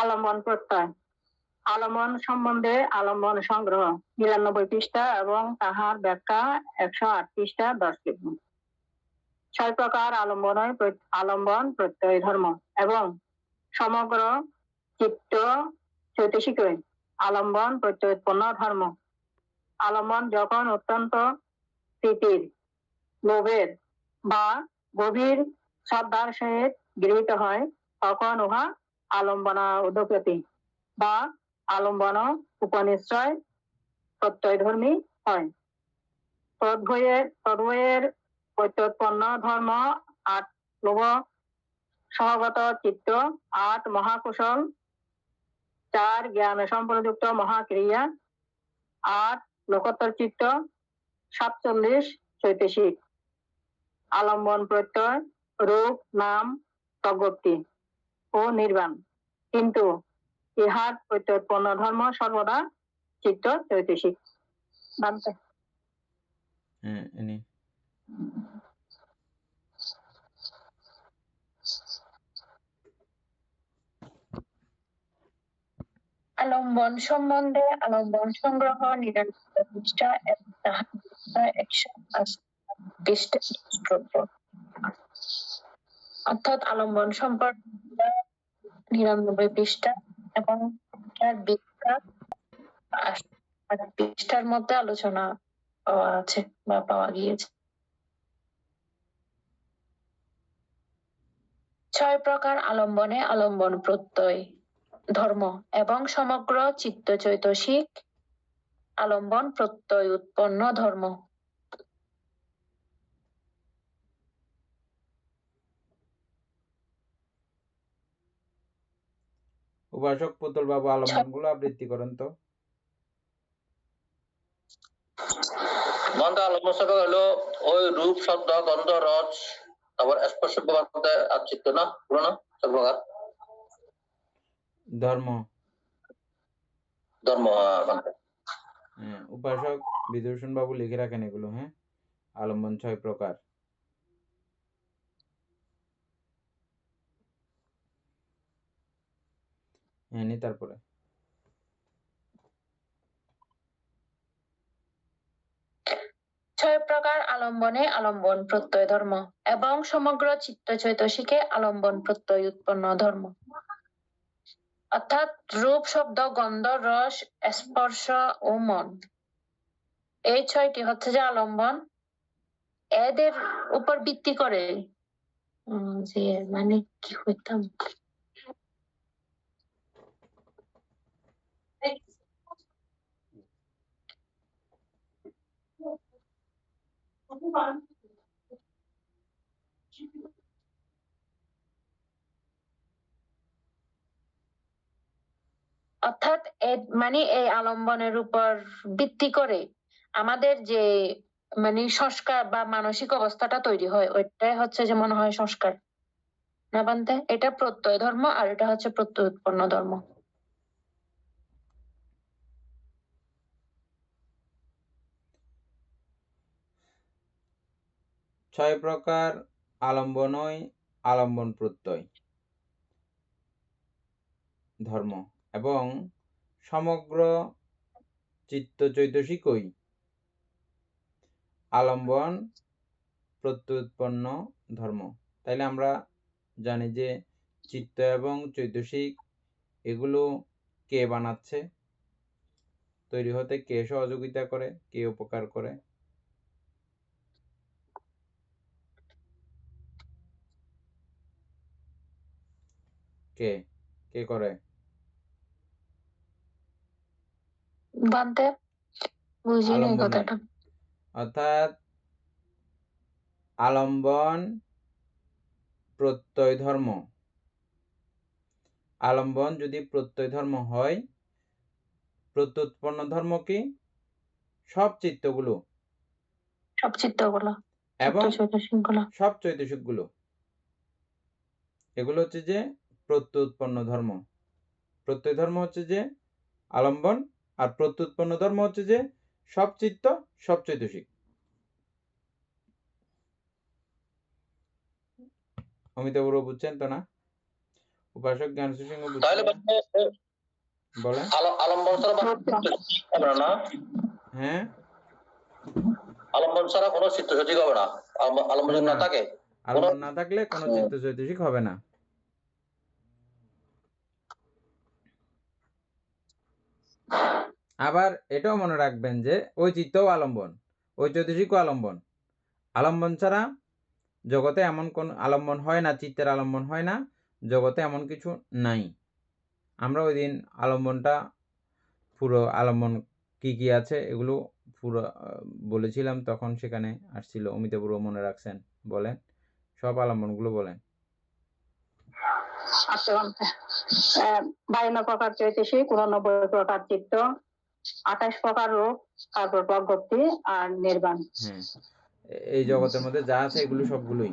আলম্বন প্রত্যয়। আলম্বন সম্বন্ধে আলম্বন সংগ্রহ 99 পৃষ্ঠা এবং তাহার ব্যাখ্যা 108 পৃষ্ঠা 10 লিখুন। 6 প্রকার আলম্বন প্রত্যয় ধর্ম এবং সমগ্র চিত্ত চৈতসিক আলম্বন প্রত্যয়োৎপন্ন ধর্ম। আলম্বন যখন অত্যন্ত প্রীতির, লোভের বা গভীর শ্রদ্ধার সহিত গৃহীত হয় তখন উহা আলম্বনা উদ্যোগতি বা আলম্বন উপনিশ্চয় প্রত্যয়ধর্মী হয়। তদ্বয়ের প্রত্যুৎপন্ন ধর্ম 8 লোভ সহগত চিত্ত, 8 মহাকুশল, 4 জ্ঞান সম্পর্কযুক্ত মহাক্রিয়া, 8 লোকোত্তর চিত্ত, 47 চৈতসিক। আলম্বন প্রত্যয় রূপ নাম প্রজ্ঞপ্তি ও নির্বাণ, কিন্তু ইহার প্রত্যুৎপন্ন ধর্ম সর্বদা চিত্ত চৈতসিক। বানতে হ্যাঁ এনে আলম্বন সম্বন্ধে আলম্বন সংগ্রহ 99 পৃষ্ঠা এবং তাহার 180 পৃষ্ঠা দ্রব্য। অর্থাৎ আলম্বন সম্পর্কে 99 পৃষ্ঠা এবং তার ব্যাখ্যা 8 পৃষ্ঠার মধ্যে আলোচনা পাওয়া আছে বা পাওয়া গিয়েছে। 6 প্রকার আলম্বনে আলম্বন প্রত্যয় ধর্ম এবং সমগ্র চিত্ত চৈতসিক আলম্বন প্রত্যয় উৎপন্ন ধর্ম। উপাসক পুতুল বাবু আলম্বন গুলো আবৃত্তি করেন তো। বন্ধ আলম্বন সব হলো ওই রূপ শব্দ গন্ধ রস তারপর স্পর্শ বলতে আর চিত্ত না পুরো সব প্রকার ধর্ম ধর্ম। হ্যাঁ উপাসক বিদূষণ বাবু লিখে রাখেন এগুলো। হ্যাঁ আলম্বন 6 প্রকার। হ্যাঁ নি তারপরে 6 প্রকার আলম্বনে আলম্বন প্রত্যয় ধর্ম এবং সমগ্র চিত্ত চৈতসিকে আলম্বন প্রত্যয় উৎপন্ন ধর্ম। অর্থাৎ রূপ শব্দ গন্ধ রস স্পর্শ ও মন, এই 6টি হচ্ছে যে আলম্বন। এদের উপর ভিত্তি করে যে মানে কি হইতাম অর্থাৎ মানে এই আলম্বনের উপর ভিত্তি করে আমাদের যে মানে সংস্কার বা মানসিক অবস্থাটা তৈরি হয়, ওইটাই হচ্ছে যে মনে হয় সংস্কার না বানতে। এটা প্রত্যয় ধর্ম আর এটা হচ্ছে প্রত্যয় উৎপন্ন ধর্ম। ছয় প্রকার আলম্বনই আলম্বন প্রত্যয় ধর্ম এবং সমগ্র চিত্ত চৈতসিকই আলম্বন প্রত্যুৎপন্ন ধর্ম। তাইলে আমরা জানি যে চিত্ত এবং চৈতসিক এগুলো কে বানাচ্ছে, তৈরি হতে কে সহযোগিতা করে, কে উপকার করে? কে কে করে? বানতে বুঝিনি কথাটা। অর্থাৎ আলম্বন প্রত্যয় ধর্ম, আলম্বন যদি প্রত্যয় ধর্ম হয়, প্রত্যুৎপন্ন ধর্ম কি? সব চিত্তগুলো এবং সব চৈতসিকগুলো, এগুলো হচ্ছে যে প্রত্যুৎপন্ন ধর্ম। প্রত্যয় ধর্ম হচ্ছে যে আলম্বন, আর প্রত্যুৎপন্ন ধর্ম হচ্ছে যে সব চিত্ত সব চৈতসিক। অমিতাভ বুঝছেন তো না? উপাসক জ্ঞানসু সিংহ বুঝছেন বলেন। আলম্বন ছাড়া না, হ্যাঁ আলম্বন ছাড়া কোনো চিত্ত চৈতসিক হবে না। আলম্বন না থাকে, আলম্বন না থাকলে কোনো চিত্ত চৈতসিক হবে না। আবার এটাও মনে রাখবেন যে ওই চিত্তও আলম্বন, ওই চৈতসিকও আলম্বন। আলম্বন ছাড়া জগতে এমন কোন আলম্বন হয় না, চিত্তের আলম্বন হয় না, জগতে এমন কিছু নাই। আমরা ওই দিন আলম্বনটা পুরো আলম্বন কি কি আছে এগুলো পুরো বলেছিলাম, তখন সেখানে আসছিল অমিতাভ মনে রাখছেন? বলেন সব আলম্বনগুলো বলেন। 52 প্রকার চৈতসিক, 89 প্রকার চিত্ত, 28 প্রকার রূপ, তারপর প্রজ্ঞপ্তি আর নির্বাণ। হ্যাঁ এই জগতের মধ্যে যা আছে এগুলো সবগুলোই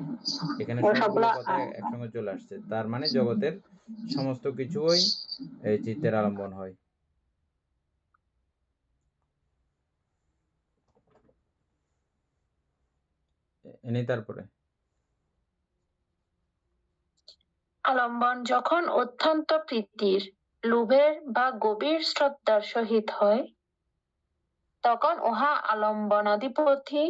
এখানে সবগুলো কথা একসঙ্গে চলে আসছে। তার মানে জগতের সমস্ত কিছুই এই চিত্তের আলম্বন হয়। এনে তারপরে আলম্বন যখন অত্যন্ত প্রীতির, লোভের বা গভীর শ্রদ্ধার সহিত হয়, তখন উহা আলম্বনাধিপতি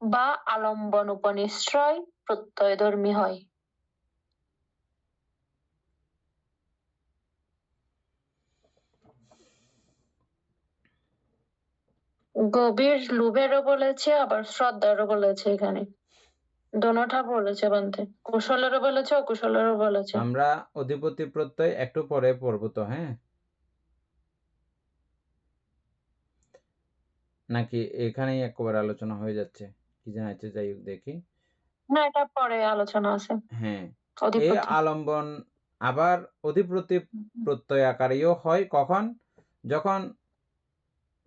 বা আলম্বন উপনিশ্রয় প্রত্যয়ধর্মী হয়। গভীর লোভেরও বলেছে, আবার শ্রদ্ধারও বলেছে, এখানে দোনোটা বলেছে বানতে, কুশলেরও বলেছে, অকুশলেরও বলেছে। আমরা অধিপতি প্রত্যয় একটু পরে পড়বো তো, হ্যাঁ, নাকি এখানেই একবার আলোচনা হয়ে যাচ্ছে কি জানাইছে? যাই হোক দেখি। না, এটা পরে আলোচনা আছে। হ্যাঁ, এই অধিপতি আলম্বন আবার অধিপতি প্রত্যয় আকারেও হয় কখন? যখন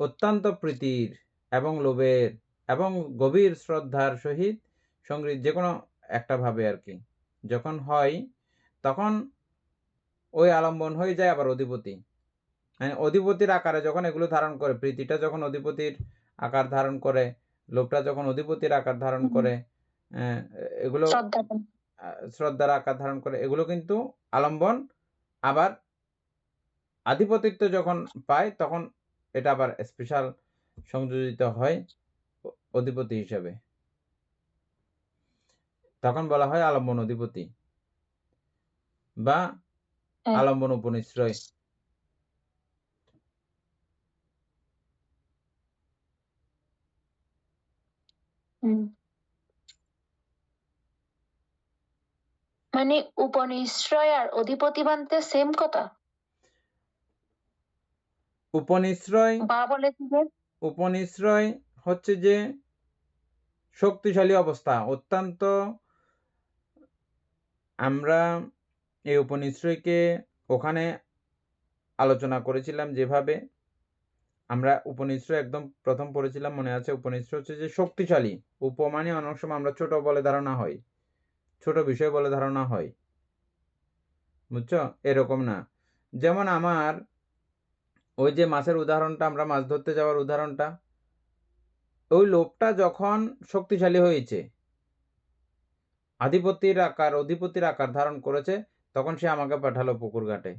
অত্যন্ত প্রীতির এবং লোভের এবং গভীর শ্রদ্ধার সহিত সংগৃহীত, যে কোনো একটা ভাবে আর কি যখন হয়, তখন ওই আলম্বন হয়ে যায় আবার অধিপতি, মানে অধিপতির আকারে যখন এগুলো ধারণ করে, প্রীতিটা যখন অধিপতির আকার ধারণ করে, লোভটা যখন অধিপতির আকার ধারণ করে, এগুলো শ্রদ্ধার আকার ধারণ করে, এগুলো কিন্তু আলম্বন। আবার আধিপতিত্ব যখন পায় তখন এটা আবার স্পেশাল সংযোজিত হয় অধিপতি হিসাবে, তখন বলা হয় আলম্বন অধিপতি বা আলম্বন উপনিশ্রয়। মানে উপনিশ্রয় আর অধিপতি বানতে সেম কথা। উপনিশ্রয় বা বলেছে যে উপনিশ্রয় হচ্ছে যে শক্তিশালী অবস্থা, অত্যন্ত। আমরা এই উপনিশ্রয়কে ওখানে আলোচনা করেছিলাম, যেভাবে আমরা উপনিশ্রয় একদম প্রথম পড়েছিলাম, মনে আছে? উপনিশ্রয় হচ্ছে যে শক্তিশালী। উপমানে অনেক সময় আমরা ছোট বলে ধারণা হয়, ছোট বিষয় বলে ধারণা হয়, বুঝছো? এরকম না। যেমন আমার ওই যে মাছের উদাহরণটা, আমরা মাছ ধরতে যাওয়ার উদাহরণটা, ওই লোভটা যখন শক্তিশালী হয়েছে, অধিপতির আকার ধারণ করেছে, তখন সে আমাকে পাঠালো পুকুর ঘাটে,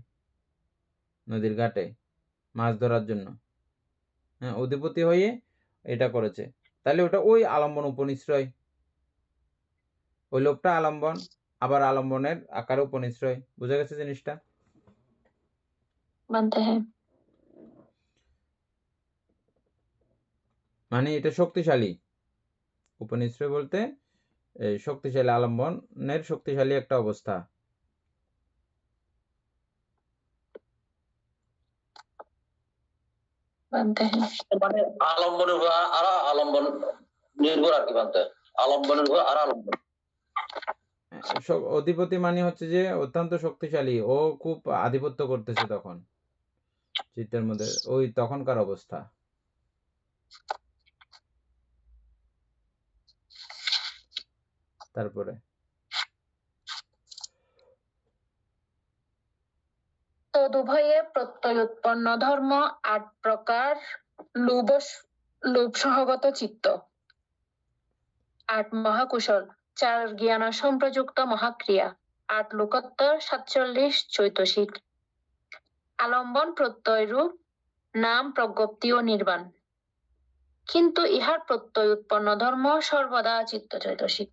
নদীর ঘাটে মাছ ধরার জন্য। হ্যাঁ, অধিপতি হয়ে এটা করেছে, তাহলে ওটা ওই আলম্বন উপনিশ্রয়। ওই লোভটা আলম্বন, আবার আলম্বনের আকারে উপনিশ্রয়। বুঝা গেছে জিনিসটা? মানে এটা শক্তিশালী। উপনিশ্রয় বলতে শক্তিশালী, আলম্বনের শক্তিশালী একটা অবস্থা। মানে আলম্বনের উপর আর আলম্বন নির্ভর আর কি বানতে, আলম্বনের উপর আর আলম্বন। অধিপতি মানে হচ্ছে যে অত্যন্ত শক্তিশালী, ও খুব আধিপত্য করতেছে তখন চিত্তের মধ্যে, ওই তখনকার অবস্থা। তারপরে তদুভয়ে প্রত্যয় উৎপন্ন ধর্ম ৮ প্রকার। লোভ সহগত চিত্ত, ৮ মহাকুশল, ৪ জ্ঞান সম্প্রযুক্ত মহাক্রিয়া, ৮ লোকোত্তর, ৪৭ চৈতসিক। আলম্বন প্রত্যয় রূপ নাম, প্রজ্ঞপ্তি ও নির্বাণ। কিন্তু ইহার প্রত্যয় উৎপন্ন ধর্ম সর্বদা চিত্ত চৈতসিক।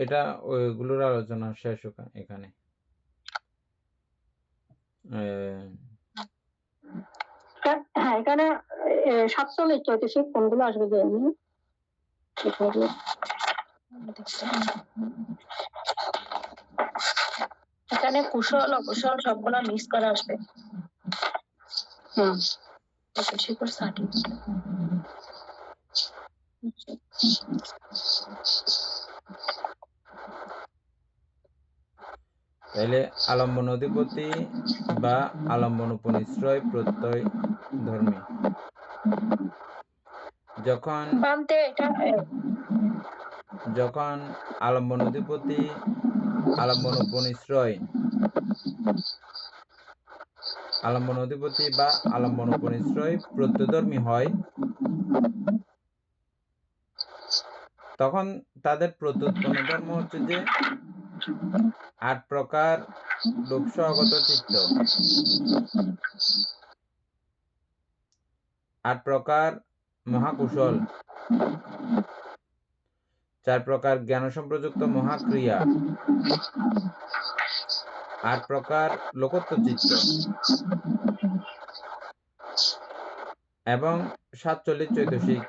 এটা ওইগুলোর আলোচনা শেষ এখানে। এখানে ৪৭ চৈতসিক কোনগুলো আসবে জানি। এখানে কুশল অকুশল সবগুলো মিক্স করা আসবে। তাইলে আলম্বন অধিপতি বা আলম্বন উপনিশ্রয় প্রত্যয় ধর্মী। যখন আলম্বন অধিপতি আলম্বন উপনিশ্রয় বা আলম্বন উপনিশ্রয় প্রত্যয়ধর্মী হয়, তখন তাদের প্রত্যুৎপন্ন ধর্ম হচ্ছে যে 8 প্রকার লোভ সহগত চিত্ত, 8 প্রকার মহাকুশল, 4 প্রকার জ্ঞান সম্প্রযুক্ত মহাক্রিয়া, 8 প্রকার লোকত্ব চিত্ত এবং 47 চৈতসিক।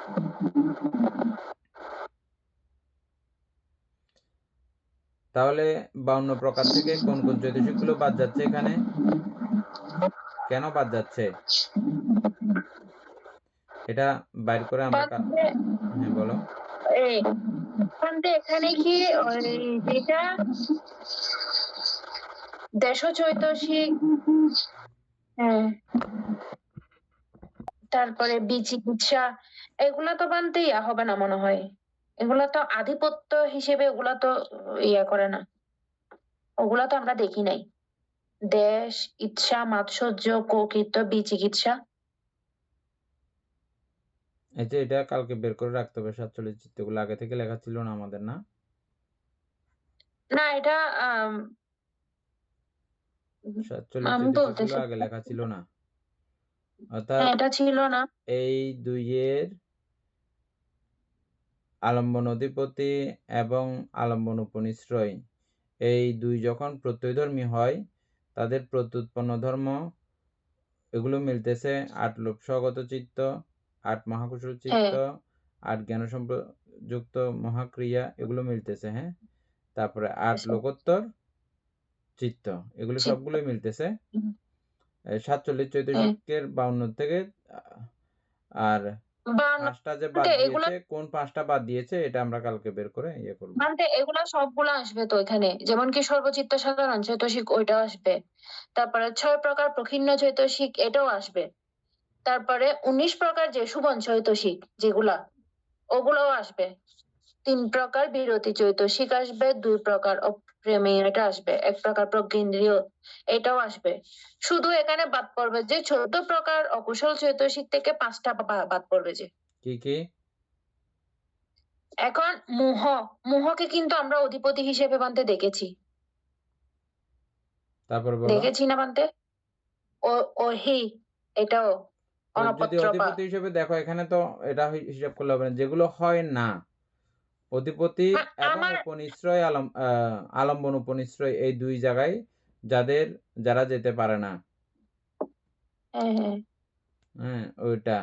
তাহলে 52 প্রকার থেকে কোন কোন চৈতসিক গুলো বাদ যাচ্ছে এখানে? কেন বাদ যাচ্ছে এটা বাইর করে আমরা হ্যাঁ বলো। এখানে কি যেটা দেশ চৈতসিক, তারপরে বিচিকিৎসা, এগুলা তো বানতে হবে না মনে হয়। এগুলা তো আধিপত্য হিসেবে ওগুলা তো করে না, ওগুলা তো আমরা দেখি নাই। দেশ, ইচ্ছা, মাৎসর্য, কৌকৃত্য, বিচিকিৎসা, এই যে এটা কালকে বের করে রাখতে হবে। 47 চিত্তগুলো আগে থেকে লেখা ছিল না আমাদের, না না এটা 47 চিত্তগুলো আগে লেখা ছিল না, অর্থাৎ এটা ছিল না। এই দুইয়ের আলম্বন অধিপতি এবং আলম্বন উপনিশ্রয়, এই দুই যখন প্রত্যয়ধর্মী হয় তাদের প্রত্যুৎপন্ন ধর্ম এগুলো মিলতেছে 8 লোভ সহগত চিত্ত, 8 মহাকুশল চিত্ত, 8 জ্ঞান সম্প্রযুক্ত মহাক্রিয়া, এগুলো মিলতেছে। হ্যাঁ, তারপরে 8 লোকোত্তর চিত্ত, এগুলো সবগুলোই মিলতেছে। 47 চৈতসিকের 52 থেকে আর 5টা যে বাদ দিয়েছে, কোন 5টা বাদ দিয়েছে এটা আমরা কালকে বের করে করব। এগুলা সবগুলো আসবে তো এখানে, যেমন কি সর্বচিত্ত সাধারণ চৈতসিক ওইটাও আসবে, তারপরে 6 প্রকার প্রক্ষিণ্ণ চৈতসিক এটাও আসবে, তারপরে 19 প্রকার যে শুভন চৈতসিক যেগুলা ওগুলোও আসবে, 3 প্রকার বিরতি চৈতসিক আসবে, 2 প্রকার অপ্রেমীয় এটা আসবে, 1 প্রকার প্রজ্ঞেন্দ্রীয় এটাও আসবে। শুধু এখানে বাদ পড়বে যে 14 প্রকার অকুশল চৈতসিক থেকে 5টা বাদ পড়বে। যে কি এখন মোহকে কিন্তু আমরা অধিপতি হিসেবে বানতে দেখেছি, তারপরে দেখেছি না বানতে? ও হি এটাও যদি অধিপতি হিসেবে দেখো, এখানে তো এটা হিসাব করলে হবে না। যেগুলো হয় না অধিপতি এবং উপনিশ্রয় আলম্বন উপনিশ্রয়, এই দুই জায়গায় যারা যেতে পারে না, হ্যাঁ ওইটা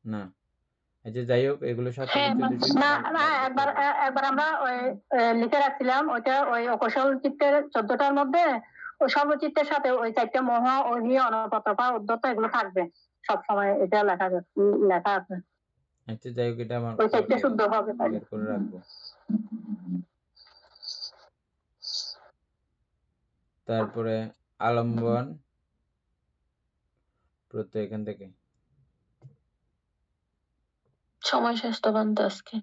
না। এই যে যাই হোক, এগুলো একবার আমরা লিখে রাখছিলাম, ওইটা ওই অকুশল চিত্তের 14টার মধ্যে ওই সর্বচিত্তের সাথে ওই 4টা মোহ, ওহি, অনপতপা, উদ্ধত এগুলো থাকবে সবসময়, এটা লেখা আছে। আচ্ছা যাই হোক, এটা আমার ওই 4টা শুদ্ধ হবে বের করে রাখবো। তারপরে আলম্বন প্রত্যয় এখান থেকে সময় স্বাস্থ্যবান আজকে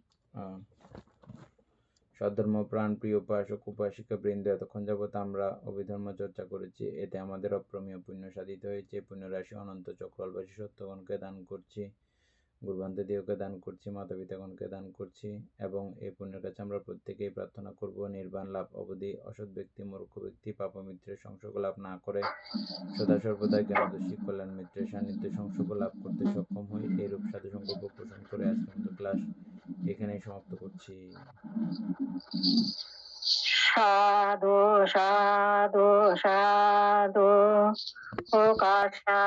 সধর্ম প্রাণ প্রিয় উপাসক উপাসিকা বৃন্দ, এতক্ষণ যাবত আমরা অভিধর্ম চর্চা করেছি। এতে আমাদের অপ্রমেয় পুণ্য সাধিত হয়েছে। পুণ্য রাশি অনন্ত চক্রবাসী সত্যগণকে দান করছি, গুরুবান্ধব দেহকে দান করছি, মাতা পিতাগণকে দান করছি, এবং এই পুণ্যের কাছে আমরা প্রত্যেকেই প্রার্থনা করব নির্বাণ লাভ অবধি অসৎ ব্যক্তি, মূর্খ ব্যক্তি, পাপ মিত্রের সংসর্গ লাভ না করে সদা সর্বদা জ্ঞানদর্শী কল্যাণ মিত্রের সান্নিধ্যে সংসর্গ লাভ করতে সক্ষম হই। এইরূপ সাধু সংকল্প পোষণ করে আজকের মতো ক্লাস এখানেই সমাপ্ত করছি। সাধু সাধু সাধু ও কাশা